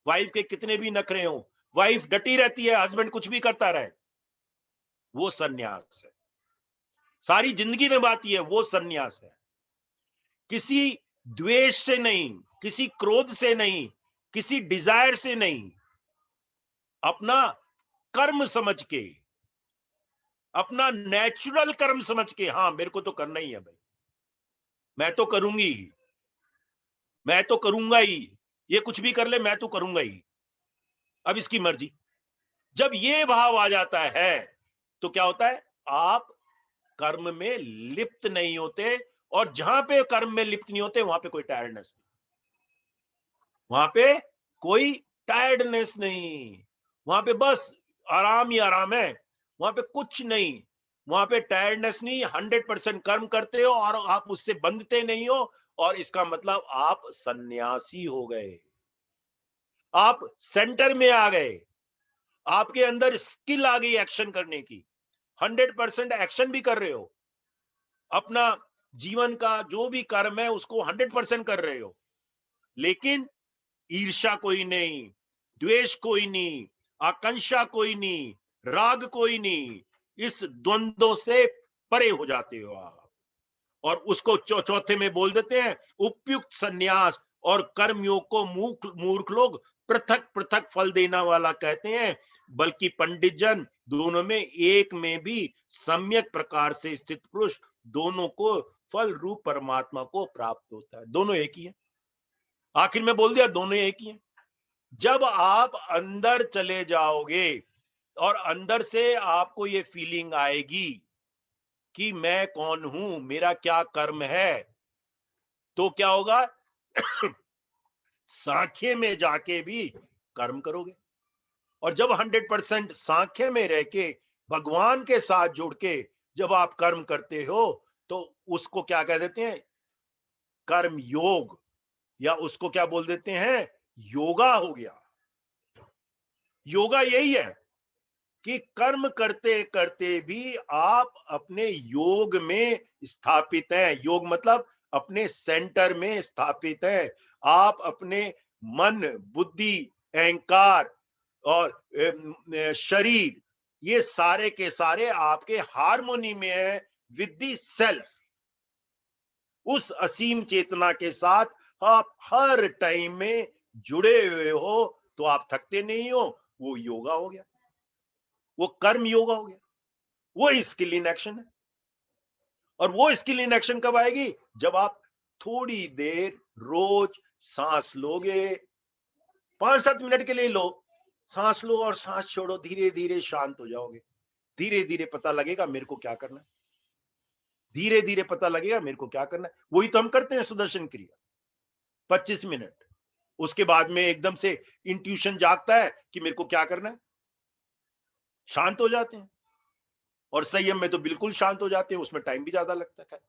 वाइफ के कितने भी नखरे हो, वाइफ डटी रहती है, हस्बैंड कुछ भी करता रहे, वो सन्यास है। सारी जिंदगी निभाती है, वो सन्यास है। किसी द्वेष से नहीं, किसी क्रोध से नहीं, किसी डिजायर से नहीं, अपना कर्म समझ के, अपना नेचुरल कर्म समझ के, हाँ मेरे को तो करना ही है भाई, मैं तो करूंगी, मैं तो करूंगा ही, ये कुछ भी कर ले मैं तो करूंगा ही, अब इसकी मर्जी। जब ये भाव आ जाता है तो क्या होता है, आप कर्म में लिप्त नहीं होते। और जहां पे कर्म में लिप्त नहीं होते वहां पे कोई टायर्डनेस नहीं, वहां पे कोई टायर्डनेस नहीं, वहां पे बस आराम ही आराम है, वहां पे कुछ नहीं, वहां पे टायर्डनेस नहीं। 100% कर्म करते हो और आप उससे बंधते नहीं हो, और इसका मतलब आप सन्यासी हो गए, आप सेंटर में आ गए, आपके अंदर स्किल आ गई एक्शन करने की। 100% एक्शन भी कर रहे हो, अपना जीवन का जो भी कर्म है उसको 100% कर रहे हो, लेकिन ईर्ष्या कोई नहीं, द्वेष कोई नहीं, आकांक्षा कोई नहीं, राग कोई नहीं, इस द्वंद्व से परे हो जाते हो आप। और उसको चौथे में बोल देते हैं उपयुक्त संन्यास और कर्मयोग को मूर्ख लोग पृथक पृथक फल देना वाला कहते हैं, बल्कि पंडित जन दोनों में एक में भी सम्यक प्रकार से स्थित पुरुष दोनों को फल रूप परमात्मा को प्राप्त होता है। दोनों एक ही है, आखिर में बोल दिया दोनों एक ही है। जब आप अंदर चले जाओगे और अंदर से आपको ये फीलिंग आएगी कि मैं कौन हूं, मेरा क्या कर्म है, तो क्या होगा सांख्य में जाके भी कर्म करोगे। और जब 100% सांख्य में रह के भगवान के साथ जुड़ के जब आप कर्म करते हो तो उसको क्या कह देते हैं, कर्म योग, या उसको क्या बोल देते हैं, योगा हो गया। योगा यही है कि कर्म करते करते भी आप अपने योग में स्थापित हैं। योग मतलब अपने सेंटर में स्थापित है। आप अपने मन, बुद्धि, अहंकार और शरीर, ये सारे के सारे आपके हार्मोनी में है विद द सेल्फ। उस असीम चेतना के साथ आप हर टाइम में जुड़े हुए हो, तो आप थकते नहीं हो। वो योगा हो गया, वो कर्म योगा हो गया, वो स्किल इन एक्शन है। और वो स्किल इन एक्शन कब आएगी, जब आप थोड़ी देर रोज सांस लोगे, 5-7 मिनट के लिए लो, सांस लो और सांस छोड़ो, धीरे धीरे शांत हो जाओगे। धीरे धीरे पता लगेगा मेरे को क्या करना है, धीरे धीरे पता लगेगा मेरे को क्या करना है। वही तो हम करते हैं सुदर्शन क्रिया, 25 मिनट। उसके बाद में एकदम से इंट्यूशन जागता है कि मेरे को क्या करना है, शांत हो जाते हैं। और संयम में तो बिल्कुल शांत हो जाते हैं, उसमें टाइम भी ज्यादा लगता है।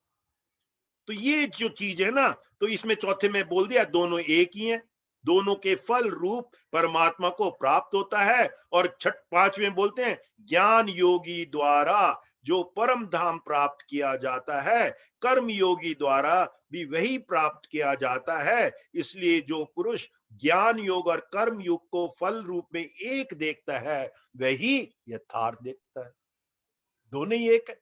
तो ये जो चीज है ना, तो इसमें चौथे में बोल दिया दोनों एक ही हैं, दोनों के फल रूप परमात्मा को प्राप्त होता है। और पांचवें बोलते हैं ज्ञान योगी द्वारा जो परम धाम प्राप्त किया जाता है, कर्म योगी द्वारा भी वही प्राप्त किया जाता है। इसलिए जो पुरुष ज्ञान योग और कर्म योग को फल रूप में एक देखता है, वही यथार्थ देखता है। दोनों ही एक है।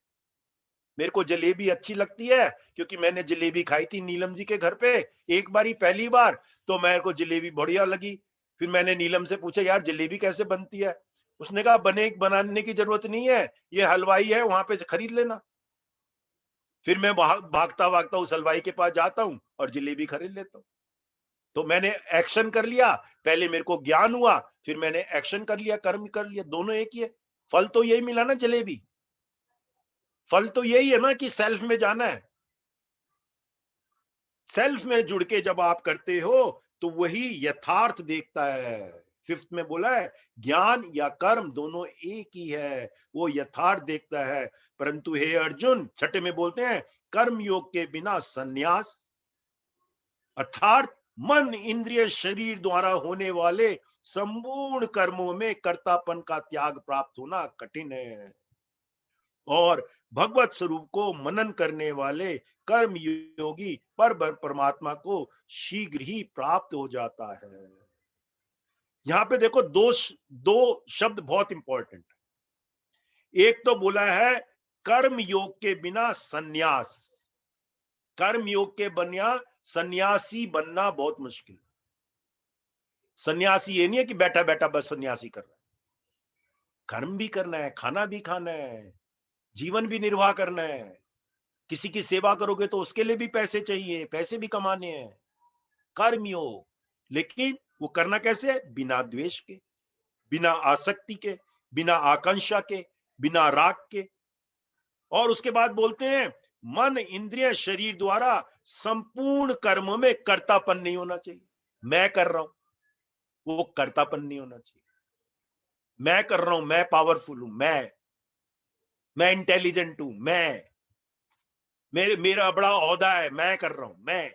मेरे को जलेबी अच्छी लगती है क्योंकि मैंने जलेबी खाई थी नीलम जी के घर पे एक बारी, पहली बार, तो मेरे को जलेबी बढ़िया लगी। फिर मैंने नीलम से पूछा, यार जलेबी कैसे बनती है? उसने कहा बनाने की जरूरत नहीं है, ये हलवाई है वहां पे से खरीद लेना। फिर मैं भागता भागता उस हलवाई के पास जाता हूँ और जलेबी खरीद लेता हूँ। तो मैंने एक्शन कर लिया, पहले मेरे को ज्ञान हुआ, फिर मैंने एक्शन कर लिया, कर्म कर लिया, दोनों एक ही है। फल तो यही मिला ना, जलेबी। फल तो यही है ना कि सेल्फ में जाना है। सेल्फ में जुड़ के जब आप करते हो तो वही यथार्थ देखता है। फिफ्थ में बोला है ज्ञान या कर्म दोनों एक ही है, वो यथार्थ देखता है। परंतु हे अर्जुन, छठे में बोलते हैं कर्म योग के बिना संन्यास अर्थात मन, इंद्रिय, शरीर द्वारा होने वाले संपूर्ण कर्मों में कर्तापन का त्याग प्राप्त होना कठिन है। और भगवत स्वरूप को मनन करने वाले कर्म योगी पर परमात्मा को शीघ्र ही प्राप्त हो जाता है। यहां पे देखो दो शब्द बहुत इंपॉर्टेंट है। एक तो बोला है कर्म योग के बिना सन्यास, कर्म योग के बिना सन्यासी बनना बहुत मुश्किल। सन्यासी ये नहीं है कि बैठा बैठा बस सन्यासी कर रहा है, कर्म भी करना है, खाना भी खाना है, जीवन भी निर्वाह करना है। किसी की सेवा करोगे तो उसके लिए भी पैसे चाहिए, पैसे भी कमाने हैं, कर्मयोग। लेकिन वो करना कैसे है, बिना द्वेष के, बिना आसक्ति के, बिना आकांक्षा के, बिना राग के। और उसके बाद बोलते हैं मन, इंद्रिय, शरीर द्वारा संपूर्ण कर्मों में कर्तापन नहीं होना चाहिए। मैं कर रहा हूं, वो कर्तापन नहीं होना चाहिए। मैं कर रहा हूं, मैं पावरफुल हूं, मैं इंटेलिजेंट हूं, मेरा बड़ा ओहदा है, मैं कर रहा हूं, मैं,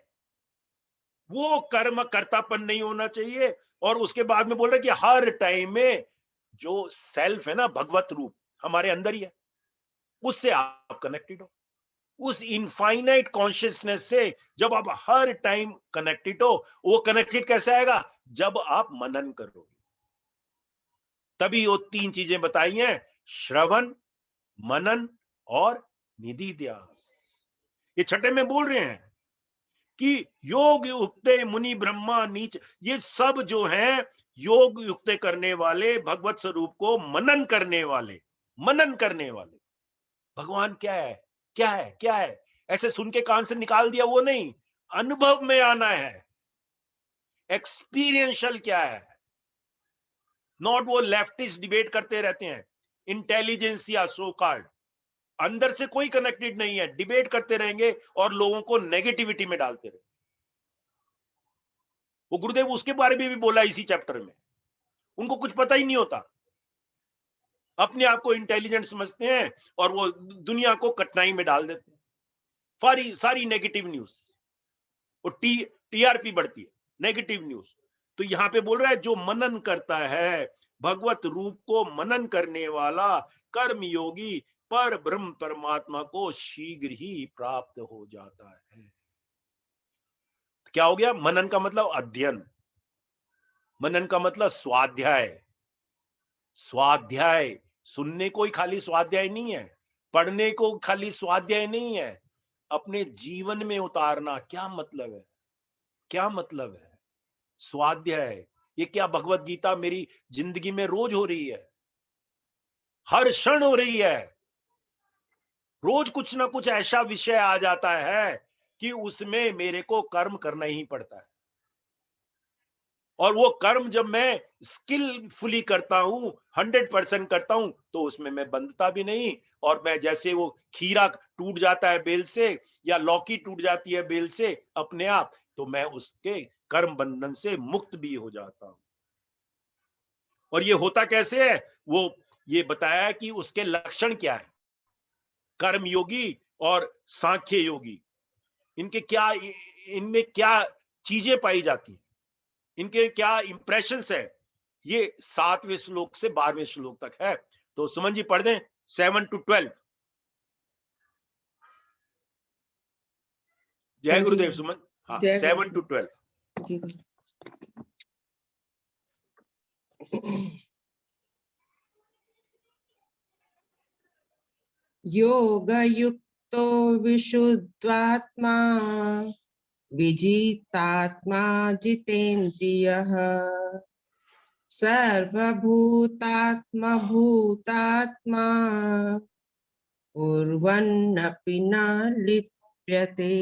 वो कर्म कर्तापन नहीं होना चाहिए। और उसके बाद में बोल रहे कि हर टाइम में जो सेल्फ है ना, भगवत रूप हमारे अंदर ही है, उससे आप कनेक्टेड हो। उस इनफाइनाइट कॉन्शियसनेस से जब आप हर टाइम कनेक्टेड हो, वो कनेक्टेड कैसे आएगा? जब आप मनन करोगे। तभी वो 3 चीजें बताई हैं, श्रवण, मनन और निधिध्यास। ये छठे में बोल रहे हैं कि योग युक्ते मुनि ब्रह्मा नीच, ये सब जो हैं योग युक्ते करने वाले, भगवत स्वरूप को मनन करने वाले, मनन करने वाले। भगवान क्या है, क्या है, क्या है, ऐसे सुन के कान से निकाल दिया वो नहीं, अनुभव में आना है। एक्सपीरियंशियल क्या है, नॉट वो लेफ्टिस्ट डिबेट करते रहते हैं, इंटेलिजेंस या सो कॉल्ड, अंदर से कोई कनेक्टेड नहीं है, डिबेट करते रहेंगे और लोगों को नेगेटिविटी में डालते रहेंगे। वो गुरुदेव उसके बारे में भी बोला इसी चैप्टर में, उनको कुछ पता ही नहीं होता, अपने आप को इंटेलिजेंट समझते हैं और वो दुनिया को कठिनाई में डाल देते हैं। सारी सारी नेगेटिव न्यूज, वो टीआरपी बढ़ती है, नेगेटिव न्यूज। तो यहां पे बोल रहा है जो मनन करता है, भगवत रूप को मनन करने वाला कर्म योगी पर ब्रह्म परमात्मा को शीघ्र ही प्राप्त हो जाता है। क्या हो गया? मनन का मतलब अध्ययन, मनन का मतलब स्वाध्याय। स्वाध्याय सुनने को ही खाली स्वाध्याय नहीं है, पढ़ने को खाली स्वाध्याय नहीं है, अपने जीवन में उतारना। क्या मतलब है, क्या मतलब है स्वाध्याय? ये क्या भगवत गीता मेरी जिंदगी में रोज हो रही है, हर क्षण हो रही है। रोज कुछ ना कुछ ऐसा विषय आ जाता है कि उसमें मेरे को कर्म करना ही पड़ता है। और वो कर्म जब मैं स्किलफुली करता हूं, 100% करता हूं, तो उसमें मैं बंधता भी नहीं। और मैं जैसे वो खीरा टूट जाता है बेल से, या लौकी टूट जाती है बेल से अपने आप, तो मैं उसके कर्म बंधन से मुक्त भी हो जाता हूं। और ये होता कैसे है, वो ये बताया कि उसके लक्षण क्या है। कर्म योगी और सांख्य योगी, इनके क्या, इनमें क्या चीजें पाई जाती हैं, इनके क्या इंप्रेशंस है, ये 7वें श्लोक से 12वें श्लोक तक है। तो सुमन जी पढ़ दें 7 to 12। जय हाँ जी, गुरुदेव सुमन। हाँ, जय 7 to 12। जी। योगयुक्तो विशुद्धात्मा विजितात्मा जितेन्द्रियः सर्वभूतात्मा भूतात्मा कुर्वन्नपि न लिप्यते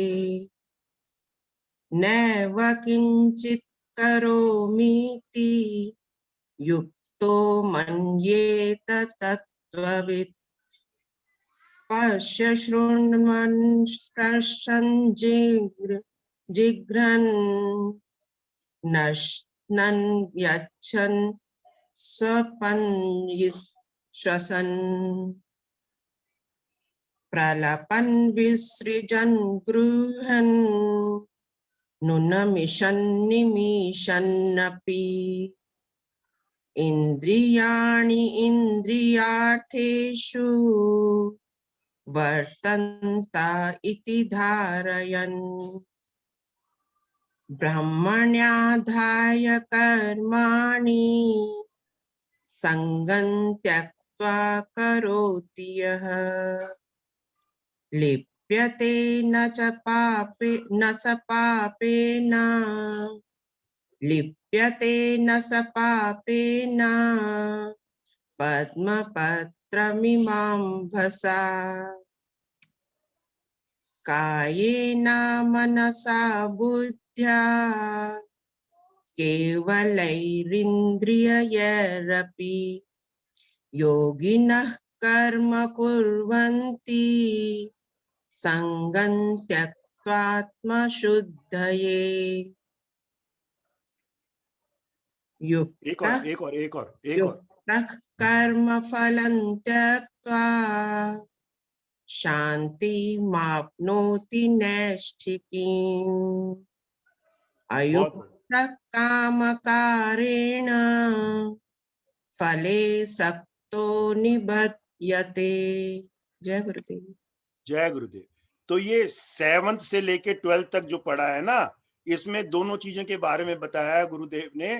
नैव किञ्चित् करोमीति युक्तो मन्येत तत्त्ववित् पश्य शृण्वन् स्पृशन् जिघ्रन् नश्नन् यच्छन् स्वपन् श्वसन् प्रलपन् विसृजन् गृह्णन् नुनमिषन् निमिषन्नपि इन्द्रियाणि इन्द्रियार्थेषु वर्तन्त इति धारयन् ब्रह्मण्याधाय कर्माणि सङ्गं त्यक्त्वा करोति यः लिप्यते न च पापे न स पापेन लिप्यते न स पापेन पद्मपत्रमिमां भसा कायेन मनसा बुद्ध्या केवलैरिन्द्रियैरपि योगिनः कर्म कुर्वन्ति सङ्गं त्यक्त्वात्मशुद्धये युक्तः कर्मफलं त्यक्त्वा शान्तिमाप्नोति नैष्ठिकीम् अयुक्तः कामकारेण फले सक्तो निबध्यते जय गुरुदेव। जय गुरुदेव। तो ये 7th से लेके 12th तक जो पढ़ा है ना, इसमें दोनों चीजों के बारे में बताया है गुरुदेव ने,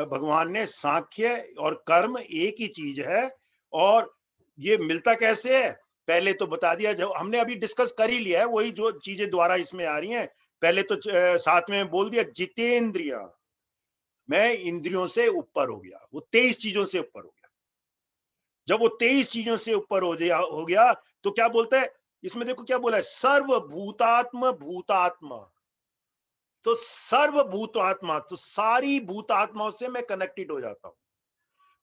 भगवान ने। सांख्य और कर्म एक ही चीज है, और ये मिलता कैसे है पहले तो बता दिया, जो हमने अभी डिस्कस कर ही लिया है, वही जो चीजें द्वारा इसमें आ रही हैं। पहले तो साथ में बोल दिया जितेंद्रिय, मैं इंद्रियों से ऊपर हो गया, वो 23 चीजों से ऊपर हो गया। जब वो 23 चीजों से ऊपर हो गया तो क्या बोलता है इसमें, देखो क्या बोला है, सर्वभूतात्म भूतात्मा। तो सर्वभूतात्मा, तो सारी भूतात्माओं से मैं कनेक्टेड हो जाता हूं,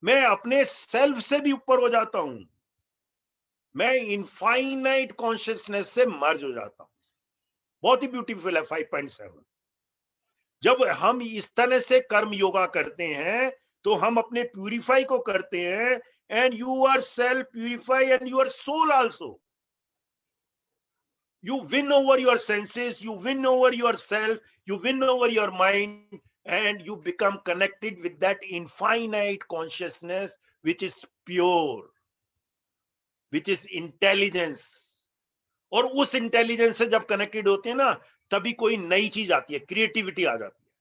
मैं अपने सेल्फ से भी ऊपर हो जाता हूं, मैं इनफाइनाइट कॉन्शियसनेस से मर्ज हो जाता हूं। बहुत ही ब्यूटीफुल है 5.7। जब हम इस तरह से कर्म योगा करते हैं तो हम अपने प्यूरिफाई को करते हैं, and you are self purify and your soul also. You win over your senses, you win over yourself, you win over your mind, and you become connected with that infinite consciousness which is pure, which is intelligence. और उस intelligence से जब connected होते हैं ना, तभी कोई नई चीज आती है, क्रिएटिविटी आ जाती है।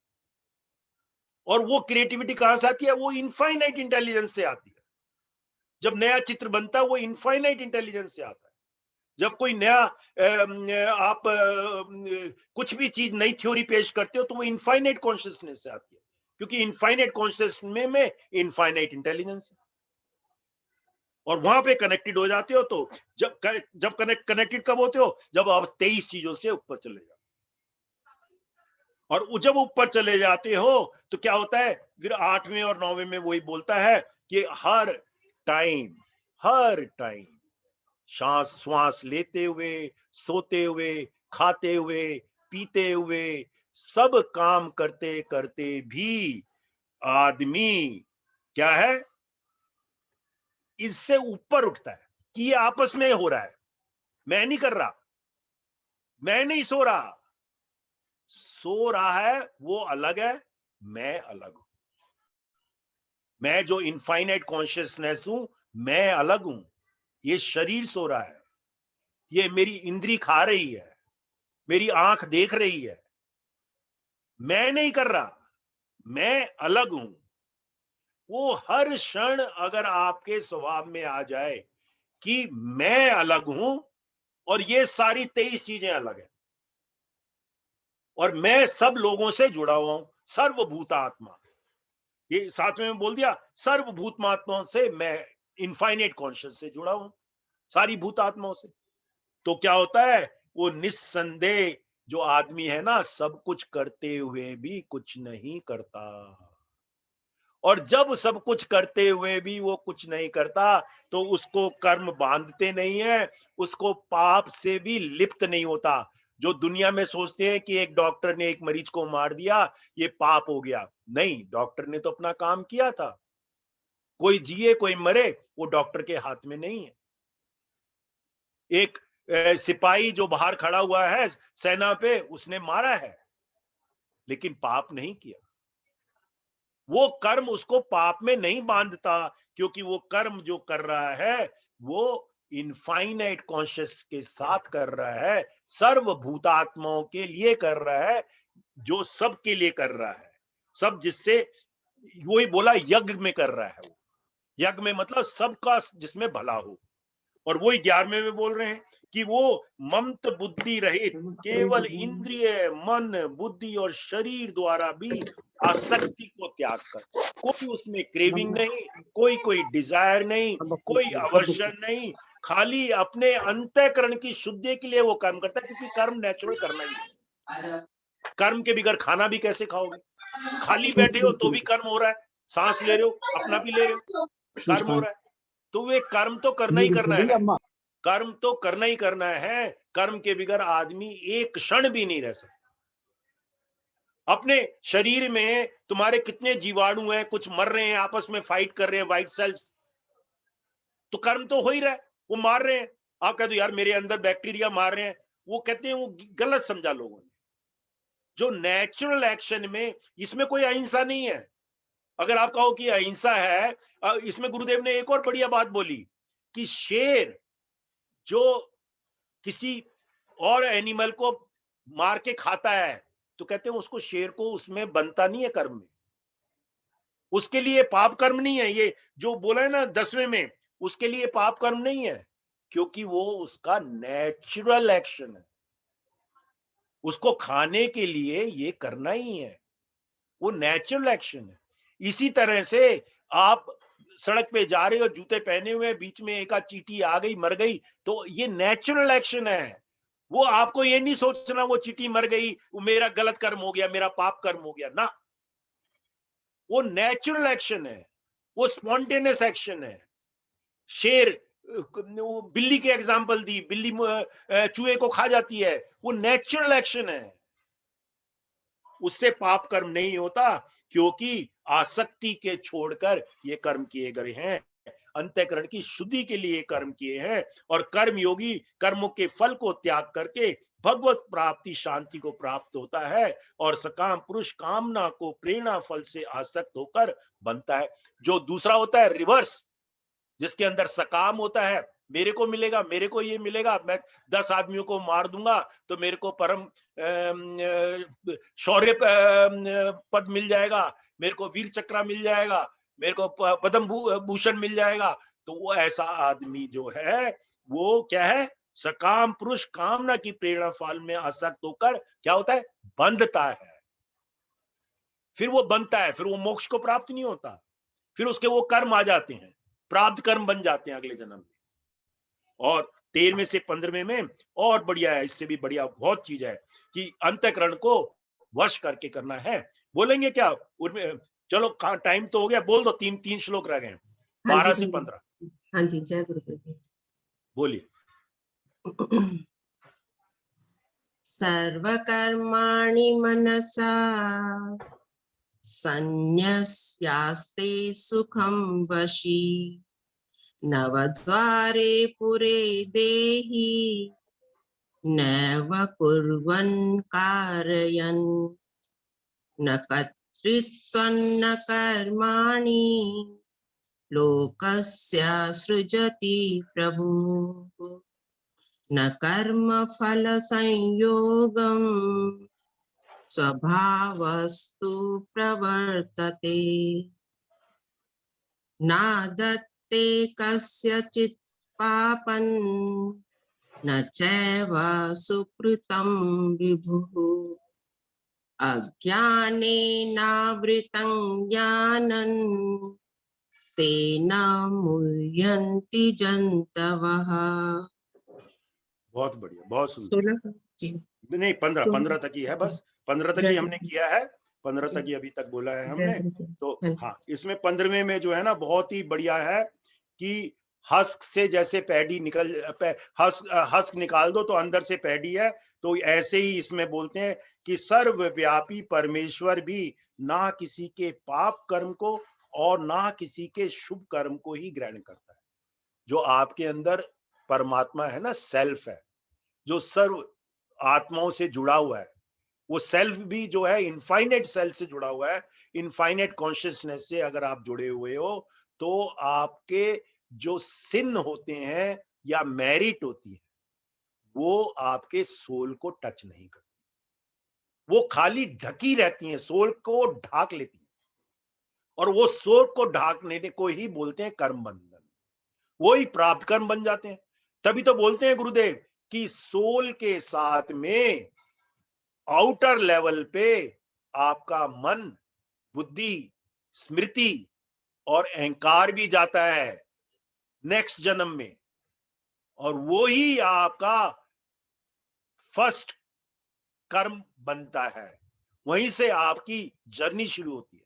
और वो क्रिएटिविटी कहां से आती है? वो इनफाइनाइट इंटेलिजेंस से आती है। जब नया चित्र बनता है वो इनफाइनाइट इंटेलिजेंस से आता है। जब कोई नया आप कुछ भी चीज, नई थ्योरी पेश करते हो तो वो इनफाइनाइट कॉन्शियसनेस से आती है, क्योंकि इनफाइनाइट कॉन्शियसनेस में इनफाइनाइट इंटेलिजेंस है, और वहां पे कनेक्टेड हो जाते हो। तो जब कनेक्टेड कब होते हो? जब आप 23 चीजों से ऊपर चले जाओ। और जब ऊपर चले जाते हो तो क्या होता है? फिर 8वें और 9वें में वही बोलता है कि हर टाइम श्वास लेते हुए, सोते हुए, खाते हुए, पीते हुए, सब काम करते करते भी आदमी क्या है? इससे ऊपर उठता है कि ये आपस में हो रहा है, मैं नहीं कर रहा, मैं नहीं सो रहा, सो रहा है वो अलग है, मैं अलग हूं। मैं जो इनफाइनाइट कॉन्शियसनेस हूं, मैं अलग हूं। ये शरीर सो रहा है, ये मेरी इंद्री खा रही है, मेरी आंख देख रही है, मैं नहीं कर रहा, मैं अलग हूं। वो हर क्षण अगर आपके स्वभाव में आ जाए कि मैं अलग हूं और ये सारी 23 चीजें अलग है, और मैं सब लोगों से जुड़ा हुआ हूं, सर्वभूतात्मा। ये साथ में बोल दिया, सर्वभूतात्माओं से मैं इनफाइनाइट कॉन्शियस से जुड़ा हूं, सारी भूतात्माओं से। तो क्या होता है? वो निस्संदेह जो आदमी है ना, सब कुछ करते हुए भी कुछ नहीं करता। और जब सब कुछ करते हुए भी वो कुछ नहीं करता, तो उसको कर्म बांधते नहीं है, उसको पाप से भी लिप्त नहीं होता। जो दुनिया में सोचते हैं कि एक डॉक्टर ने एक मरीज को मार दिया, ये पाप हो गया। नहीं, डॉक्टर ने तो अपना काम किया था। कोई जिए कोई मरे, वो डॉक्टर के हाथ में नहीं है। एक सिपाही जो बाहर खड़ा हुआ है सेना पे, उसने मारा है, लेकिन पाप नहीं किया। वो कर्म उसको पाप में नहीं बांधता, क्योंकि वो कर्म जो कर रहा है वो इनफाइनाइट कॉन्शियस के साथ कर रहा है, सर्वभूतात्माओं के लिए कर रहा है, जो सबके लिए कर रहा है। सब जिससे, वही बोला, यज्ञ में कर रहा है। वो यज्ञ में मतलब सबका जिसमें भला हो। और वही 11वें में बोल रहे हैं कि वो ममत बुद्धि रहित, केवल इंद्रिय, मन, बुद्धि और शरीर द्वारा भी आसक्ति को त्याग कर, कोई उसमें क्रेविंग नहीं, कोई डिजायर नहीं, कोई अवर्जन नहीं, खाली अपने अंतःकरण की शुद्धि के लिए वो कर्म करता है, क्योंकि कर्म नेचुरल करना ही है। कर्म के बगैर खाना भी कैसे खाओगे? खाली बैठे हो तो भी कर्म हो रहा है, सांस ले रहे हो, अपना भी ले रहे हो, कर्म हो रहा है। तो वे कर्म तो करना ही करना है, कर्म तो करना ही करना है। कर्म के बगैर आदमी एक क्षण भी नहीं रह सकता। अपने शरीर में तुम्हारे कितने जीवाणु हैं, कुछ मर रहे हैं, आपस में फाइट कर रहे हैं, व्हाइट सेल्स, तो कर्म तो हो ही रहा है, वो मार रहे हैं। आप कहते हो यार मेरे अंदर बैक्टीरिया मार रहे हैं, वो कहते हैं वो गलत समझा लोगों ने। जो नेचुरल एक्शन में, इसमें कोई अहिंसा नहीं है। अगर आप कहो कि अहिंसा है, इसमें गुरुदेव ने एक और बढ़िया बात बोली कि शेर जो किसी और एनिमल को मार के खाता है, तो कहते हैं उसको, शेर को उसमें बनता नहीं है कर्म में, उसके लिए पाप कर्म नहीं है। ये जो बोला है ना 10वें में, उसके लिए पाप कर्म नहीं है, क्योंकि वो उसका नेचुरल एक्शन है। उसको खाने के लिए ये करना ही है, वो नेचुरल एक्शन है। इसी तरह से आप सड़क पे जा रहे हो, जूते पहने हुए, बीच में एक आध चींटी आ गई, मर गई, तो ये नेचुरल एक्शन है। वो आपको ये नहीं सोचना वो चींटी मर गई, वो मेरा गलत कर्म हो गया, मेरा पाप कर्म हो गया ना। वो नेचुरल एक्शन है, वो स्पॉन्टेनियस एक्शन है। शेर, वो बिल्ली के एग्जांपल दी, बिल्ली चूहे को खा जाती है, वो नेचुरल एक्शन है, उससे पाप कर्म नहीं होता, क्योंकि आसक्ति के छोड़कर ये कर्म किए गए हैं, अंतःकरण की शुद्धि के लिए कर्म किए हैं। और कर्म योगी कर्मों के फल को त्याग करके भगवत प्राप्ति शांति को प्राप्त होता है, और सकाम पुरुष कामना को प्रेरणा फल से आसक्त होकर बनता है। जो दूसरा होता है रिवर्स, जिसके अंदर सकाम होता है, मेरे को मिलेगा, मेरे को ये मिलेगा, मैं 10 आदमियों को मार दूंगा तो मेरे को परम शौर्य पद मिल जाएगा, मेरे को वीर चक्र मिल जाएगा, मेरे को पद्म भूषण मिल जाएगा। तो वो ऐसा आदमी जो है वो क्या है, सकाम पुरुष कामना की प्रेरणा फल में आसक्त होकर क्या होता है, बंधता है। फिर वो बनता है, फिर वो मोक्ष को प्राप्त नहीं होता, फिर उसके वो कर्म आ जाते हैं, प्राप्त कर्म बन जाते हैं अगले जन्म में। और 13वें से 15वें में और बढ़िया है, इससे भी बढ़िया बहुत चीज है कि अंतःकरण को वश करके करना है। बोलेंगे क्या उनमें? चलो टाइम तो हो गया, बोल दो, तीन श्लोक रह गए, हाँ 12 जी से भैया। 15 हाँ जी, जय गुरुदेव। बोलिए। सर्वकर्माणि मनसा संन्यस्यास्ते सुखं वशी नवद्वारे पुरे देहि नैव कुर्वन् कारयन् न कर्तृत्वं न कर्माणि लोकस्य सृजति प्रभुः न कर्म फल संयोगं स्वभावस्तु प्रवर्तते नादत्ते कस्यचित् पापं न चैव सुकृतं विभुः अज्ञानेनावृतं ज्ञानं तेन मुह्यन्ति जन्तवः। बहुत बढ़िया, बहुत सुंदर। 16 जी, नहीं, 15 तक ही है, बस 15 तक ही हमने किया है, 15 तक ही अभी तक बोला है हमने। तो हाँ, इसमें 15वें में जो है ना बहुत ही बढ़िया है कि हस्क से जैसे पैडी निकल, हस्क निकाल दो तो अंदर से पैडी है, तो ऐसे ही इसमें बोलते हैं कि सर्वव्यापी परमेश्वर भी ना किसी के पाप कर्म को और ना किसी के शुभ कर्म को ही ग्रहण करता है। जो आपके अंदर परमात्मा है ना, सेल्फ है, जो सर्व आत्माओं से जुड़ा हुआ है, वो सेल्फ भी जो है इनफाइनेट सेल्फ से जुड़ा हुआ है, इनफाइनेट कॉन्शियसनेस से अगर आप जुड़े हुए हो, तो आपके जो सिन होते हैं या मेरिट होती है, वो आपके सोल को टच नहीं करती, वो खाली ढकी रहती हैं, सोल को ढाक लेती हैं, और वो सोल को ढाकने को ही बोलते हैं कर्म बंधन, वो ही प्राप्त कर्म बन जाते हैं। तभी तो बोलते हैं गुरुदेव कि सोल के साथ में आउटर लेवल पे आपका मन, बुद्धि, स्मृति और अहंकार भी जाता है नेक्स्ट जन्म में, और वो ही आपका फर्स्ट कर्म बनता है, वहीं से आपकी जर्नी शुरू होती है।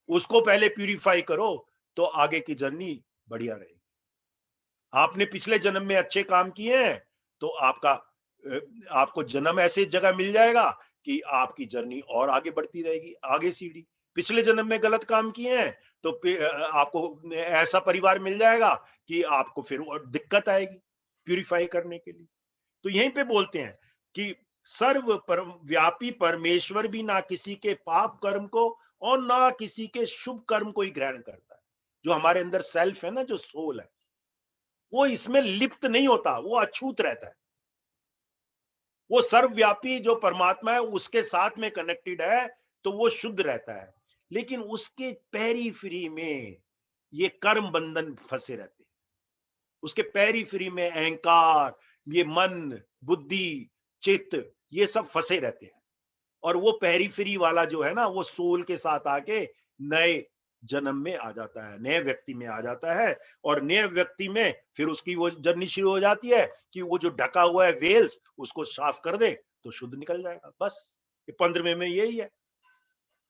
उसको पहले प्यूरिफाई करो तो आगे की जर्नी बढ़िया रहेगी। आपने पिछले जन्म में अच्छे काम किए हैं तो आपको जन्म ऐसे जगह मिल जाएगा कि आपकी जर्नी और आगे बढ़ती रहेगी, आगे सीढ़ी। पिछले जन्म में गलत काम किए हैं तो आपको ऐसा परिवार मिल जाएगा कि आपको फिर और दिक्कत आएगी प्यूरिफाई करने के लिए। तो यहीं पे बोलते हैं कि सर्व परम व्यापी परमेश्वर भी ना किसी के पाप कर्म को और ना किसी के शुभ कर्म को ही ग्रहण करता है। जो हमारे अंदर सेल्फ है ना, जो सोल है, वो इसमें लिप्त नहीं होता, वो अछूत रहता है। वो सर्वव्यापी जो परमात्मा है उसके साथ में कनेक्टेड है, तो वो शुद्ध रहता है। लेकिन उसके पेरीफेरी में ये कर्म बंधन फंसे रहते हैं। उसके पेरीफेरी में अहंकार, ये मन, बुद्धि, चित्त, ये सब फंसे रहते हैं। और वो पेरीफेरी वाला जो है ना, वो सोल के साथ आके नए जन्म में आ जाता है, नए व्यक्ति में आ जाता है। और नए व्यक्ति में फिर उसकी वो जर्नी शुरू हो जाती है कि वो जो ढका हुआ है वेल्स, उसको साफ कर दे तो शुद्ध निकल जाएगा। बस ये 15वें में यही है।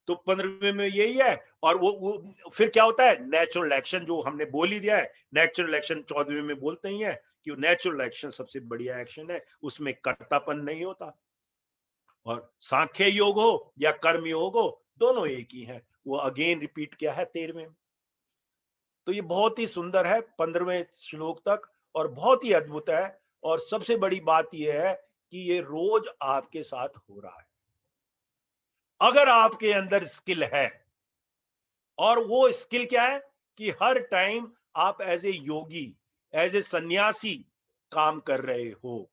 तो 15वें में यही है। और वो फिर क्या होता है, नेचुरल एक्शन, जो हमने बोल ही दिया है। नेचुरल एक्शन 14वें में बोलते ही है कि नेचुरल एक्शन सबसे बढ़िया एक्शन है, उसमें कर्तापन नहीं होता। और सांख्य योग हो या कर्म योग हो, दोनों एक ही है। वो अगेन रिपीट किया है 13वें में। तो ये बहुत ही सुंदर है 15वें श्लोक तक, और बहुत ही अद्भुत है। और सबसे बड़ी बात यह है कि ये रोज आपके साथ हो रहा है, अगर आपके अंदर स्किल है। और वो स्किल क्या है कि हर टाइम आप as a yogi, as a sannyasi काम कर रहे हो।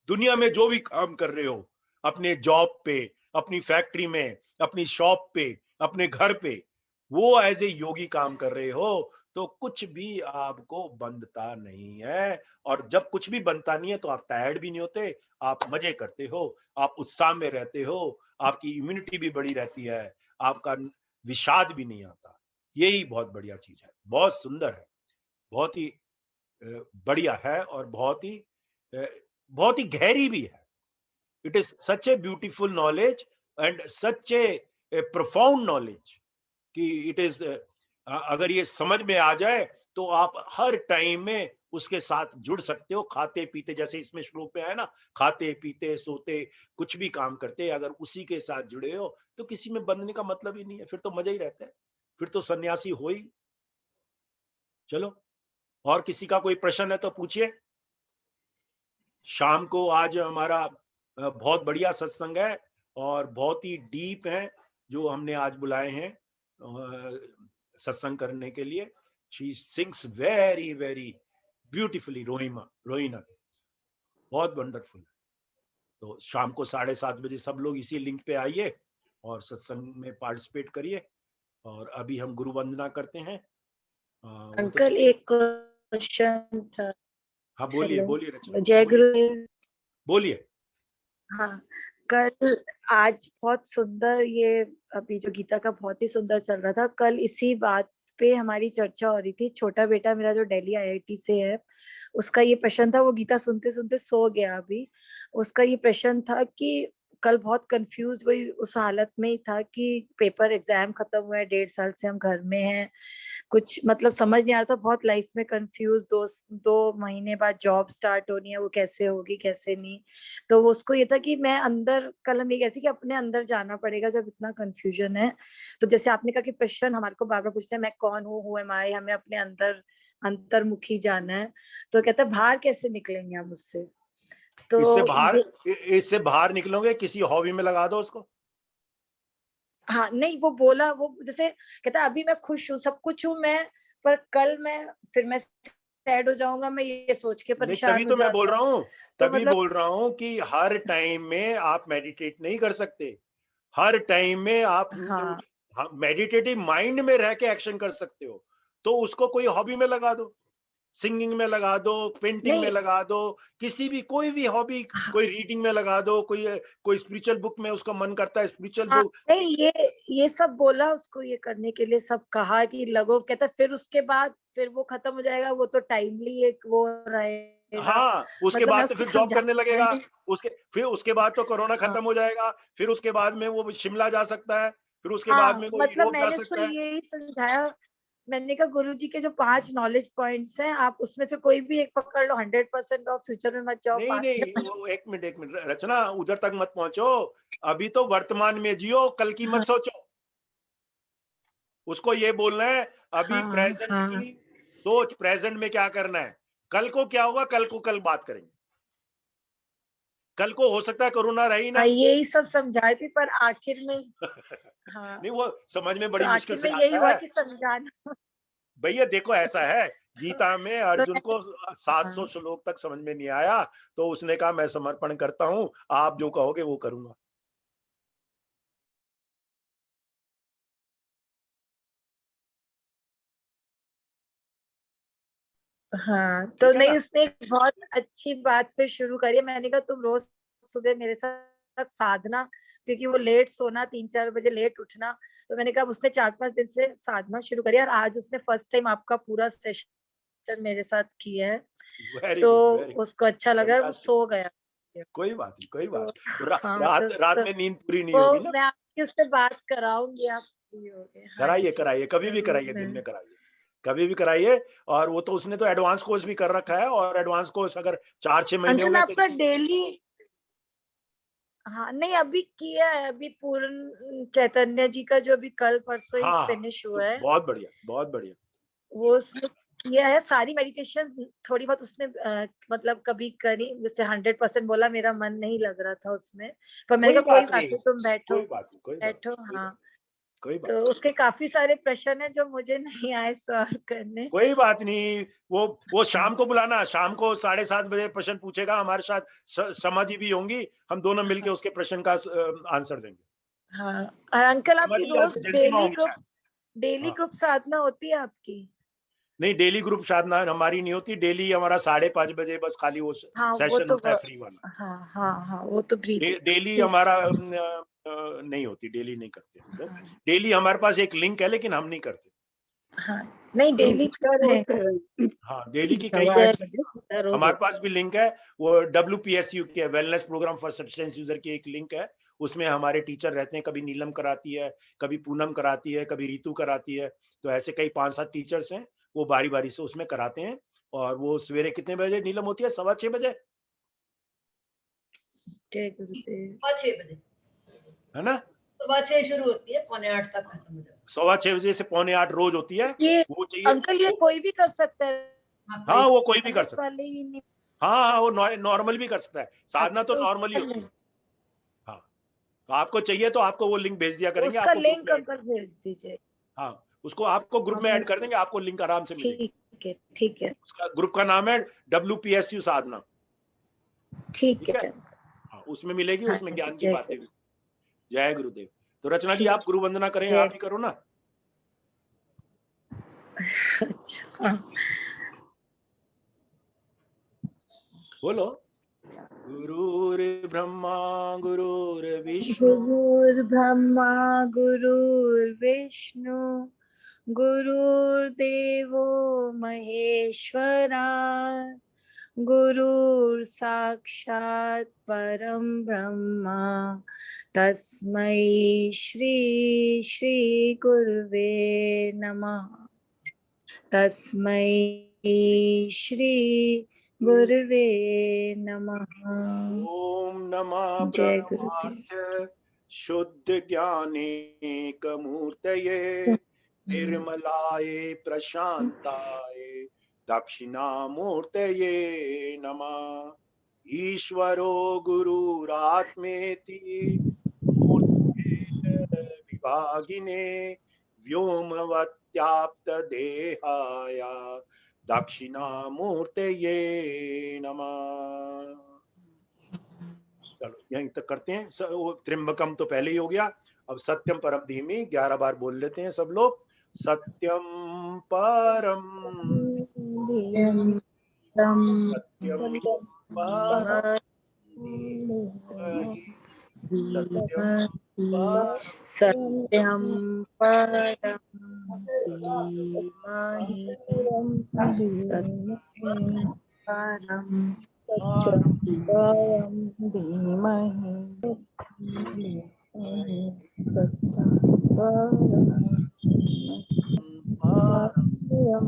दुनिया में जो भी काम कर रहे हो, अपने जॉब पे, अपनी फैक्ट्री में, अपनी शॉप पे, अपने घर पे, वो एज ए योगी काम कर रहे हो, तो कुछ भी आपको बंधता नहीं है। और जब कुछ भी बनता नहीं है तो आप टायर्ड भी नहीं होते, आप मजे करते हो, आप उत्साह में रहते हो, आपकी इम्यूनिटी भी बड़ी रहती है, आपका विषाद भी नहीं आता। यही बहुत बढ़िया चीज है, बहुत सुंदर है, बहुत ही बढ़िया है, और बहुत ही गहरी भी है। It is such a beautiful knowledge and such A profound knowledge कि इट इज, अगर ये समझ में आ जाए तो आप हर टाइम में उसके साथ जुड़ सकते हो। खाते पीते, जैसे इसमें श्लोक में है ना, खाते पीते सोते कुछ भी काम करते, अगर उसी के साथ जुड़े हो तो किसी में बंधने का मतलब ही नहीं है, फिर तो मजा ही रहता है, फिर तो सन्यासी हो ही। चलो, और किसी का कोई प्रश्न है तो पूछिए। शाम को आज हमारा बहुत बढ़िया सत्संग है, और बहुत ही डीप है जो हमने आज बुलाए हैं सत्संग करने के लिए। She sings very very beautifully, Rohina बहुत वंडरफुल। तो शाम को 7:30 बजे सब लोग इसी लिंक पे आइए और सत्संग में पार्टिसिपेट करिए। और अभी हम गुरु वंदना करते हैं। वो तो अंकल एक क्वेश्चन था। हाँ बोलिए, हेलो, बोलिए रचना, जय बोलिए गुरु। बोलिए। हाँ, कल आज बहुत सुंदर ये अभी जो गीता का बहुत ही सुंदर चल रहा था। कल इसी बात पे हमारी चर्चा हो रही थी। छोटा बेटा मेरा जो दिल्ली आईआईटी से है, उसका ये प्रश्न था, वो गीता सुनते सुनते सो गया अभी। उसका ये प्रश्न था कि कल बहुत कंफ्यूज, वही उस हालत में ही था कि पेपर एग्जाम खत्म हुआ है, 1.5 साल से हम घर में हैं, कुछ मतलब समझ नहीं आ रहा था, बहुत लाइफ में कंफ्यूज। 2 महीने बाद जॉब स्टार्ट होनी है, वो कैसे होगी कैसे नहीं। तो वो उसको ये था कि मैं अंदर, कल हम ये कहते कि अपने अंदर जाना पड़ेगा जब इतना कंफ्यूजन है। तो जैसे आपने कहा कि प्रश्न हमारे को बार बार पूछना है, मैं कौन हूँ, हु एम आई, हमें अपने अंदर अंतर्मुखी जाना है। तो कहता है बाहर कैसे निकलेंगे हम उससे। इससे तो बाहर, इससे बाहर निकलोगे, किसी हॉबी में लगा दो उसको। हाँ, नहीं वो बोला, वो जैसे कहता अभी मैं खुश हूँ, सब कुछ हूँ मैं, पर कल मैं सैड हो जाऊंगा, मैं ये सोच के नहीं, तभी परेशान हो तो मैं बोल जाता रहा हूँ। हूँ, तो तभी मतलब बोल रहा हूँ कि हर टाइम में आप मेडिटेट नहीं कर सकते। हर टाइम में आप हाँ मेडिटेटिव माइंड में रह के एक्शन कर सकते हो। तो उसको कोई हॉबी में लगा दो, सिंगिंग में लगा दो, पेंटिंग में नहीं, लगा दो, किसी भी कोई भी हॉबी, हाँ, कोई रीडिंग में लगा दो, कोई कोई स्पिरिचुअल बुक में उसका मन करता है, स्पिरिचुअल हाँ, बुक। नहीं ये सब बोला उसको, ये करने के लिए सब कहा कि लगो, कहता फिर उसके बाद फिर वो खत्म हो जाएगा, वो तो टाइमली एक वो रहेगा। हाँ, उसके मतलब मैं बाद तो उसको फिर जॉब करने समझाया लगेगा। है। फिर उसके बाद तो कोरोना हाँ खत्म हो जाएगा, फिर उसके बाद में वो शिमला जा सकता है, फिर उसके बाद में हाँ, वो मतलब यूरोप जा मैंने उसको सकता है। यही समझाया। मैंने कहा गुरुजी के जो 5 नॉलेज पॉइंट्स हैं, आप उसमें से कोई भी एक पकड़ लो, 100% ऑफ, फ्यूचर में मत जाओ, नहीं पास्ट नहीं, में। वो एक मिनट, एक मिनट रचना, उधर तक मत पहुंचो। अभी तो वर्तमान में जियो, कल की मत हाँ सोचो। उसको ये बोलना है अभी हाँ प्रेजेंट हाँ की सोच, प्रेजेंट में क्या करना है, कल को क्या होगा कल को कल बात करेंगे। कल को हो सकता है कोरोना रही हाँ, ना। यही सब समझाए थे, पर आखिर में, हाँ, नहीं, वो समझ में तो बड़ी मुश्किल आखिर से में यही आता हुआ है। कि समझाना। भैया देखो, ऐसा है, गीता में अर्जुन को 700 श्लोक तक समझ में नहीं आया, तो उसने कहा मैं समर्पण करता हूँ, आप जो कहोगे वो करूंगा। हाँ, ठीक तो है नहीं, ना? उसने एक बहुत अच्छी बात फिर शुरू करी है। मैंने कहा तुम रोज सुबह मेरे साथ साधना, क्योंकि वो लेट सोना, 3-4 बजे लेट उठना, तो मैंने कहा उसने 4-5 दिन से साधना शुरू करी और आज उसने फर्स्ट टाइम आपका पूरा सेशन मेरे साथ किया है, वेरी तो गुड, वेरी उसको अच्छा लगा, वो फैंटास्टिक। सो गया। कोई बात नहीं, कोई तो बात नहीं। हाँ, रात रात तो में नींद पूरी नहीं होगी वो ना? मैं आपकी उससे बात कराऊंगी, आप फ्री होगे? हाँ कराइए, जी, कराइए, कभी भी जरूर कराइए, दिन मैं। में कराइए, कभी भी कराइए। और वो तो उसने तो एडवांस कोर्स भी कर रखा है, और एडवांस कोर्स अगर 4-6 महीने हो अंकल गए तो आपका डेली, हाँ नहीं अभी किया है, अभी पूर्ण चैतन्य जी का जो अभी कल परसों ही हाँ, हाँ, फिनिश तो हुआ है, बहुत बढ़िया, बहुत बढ़िया। वो उसने किया है। सारी मेडिटेशंस थोड़ी बहुत उसने मतलब कभी करी, जैसे 100% बोला, मेरा मन नहीं लग रहा था उसमें, पर मैंने कोई कहा कोई बात बात नहीं, नहीं, तुम बैठो कोई बात नहीं, कोई बात बैठो। नहीं, कोई बात हाँ, नहीं, कोई बात तो नहीं, उसके काफी सारे प्रश्न है जो मुझे नहीं आए सॉल्व करने। कोई बात नहीं। वो हाँ शाम को बुलाना, शाम को 7:30 बजे प्रश्न पूछेगा हमारे साथ, समाधि भी होंगी, हम दोनों मिलके उसके प्रश्न का आंसर देंगे। हाँ, और अंकल आपकी समाधि या रोज जलसीमा होंगी शायद। डेली हाँ, ग्रुप साधना होती है आपकी? नहीं, डेली ग्रुप साधना हमारी नहीं होती, डेली हमारा 5:30 बजे बस खाली वो हाँ वो सेशन तो होता है फ्री वाला। हाँ हाँ हाँ, वो तो ब्रीथिंग। डेली ठीक। हमारा नहीं होती, डेली नहीं करते हम लोग। हाँ डेली हमारे पास एक लिंक है, लेकिन हम नहीं करते। हाँ, नहीं डेली तो है। हाँ, डेली की कई सवा 8 बैच बजे रोज हमारे होता पास भी लिंक है। वो WPSU के wellness program for substance user की एक लिंक है, उसमें हमारे टीचर रहते हैं। कभी नीलम कराती है, कभी पूनम कराती है, कभी रितु कराती है। तो ऐसे कई 5-7 टीचर्स हैं, वो बारी बारी से उसमें कराते हैं। और वो सवेरे कितने बजे नीलम होती है? 6:15 बजे, जय गुरुदेव। 6 बजे, है ना? 6:15 शुरू होती है, 7:45 तक खत्म हो जाती 6:15 बजे से 7:45 रोज होती है। ये वो चाहिए अंकल ये कोई भी कर सकता है? है। हाँ, वो कोई भी कर वेलनेस सकता है। वाले ही नहीं? हाँ, हाँ, वो नॉर्मल भी कर सकता है, साधना अच्छा, तो तो नॉर्मल ही होती है। हाँ, तो आपको चाहिए तो आपको वो लिंक भेज दिया करेंगे, उसका आपको ग्रुप लिंक में ऐड अंकल कर देंगे। भेज दीजिए। हाँ, उसको आपको ग्रुप हाँ में मैं ऐड कर देंगे, आपको लिंक आराम से मिलेगी। ठीक है, ठीक है, उसका ग्रुप का नाम है WPSU साधना। ठीक ठीक है, है। हाँ, उसमें मिलेगी, हाँ उसमें जी, ज्ञान की जय बातें गुरु। भी। जय गुरुदेव। तो रचना जी, ठीक, आप गुरु वंदना करें, जय। आप ही करो ना। अच्छा, बोलो। गुरुर्ब्रह्मा गुरुर्विष्णु गुरुर्ब्रह्मा गुरुर्विष्णु गुरुर्देवो महेश्वरा, गुरुर् साक्षात् परम ब्रह्मा, तस्मै श्री श्री गुरुवे नमः। तस्मै श्री गुरुवे नमः। ओम नमः जय गुरुदेव। परमार्थ शुद्ध ज्ञानेक मूर्तये निर्मलाय प्रशांताय दक्षिणामूर्तये नमः। ईश्वरो गुरुरात्मेति मूर्तिभेद विभागिने व्योमवत्याप्त देहाय दक्षिणामूर्तये नमः। चलो यहीं तक करते हैं। वो त्र्यंबकम तो पहले ही हो गया, अब सत्यम परम धीमी 11 बार बोल लेते हैं सब लोग। सत्यम परम सत्यम परम धीमहि, सत्यम परम सत्यं परं धीमहि, सत्यं परं परम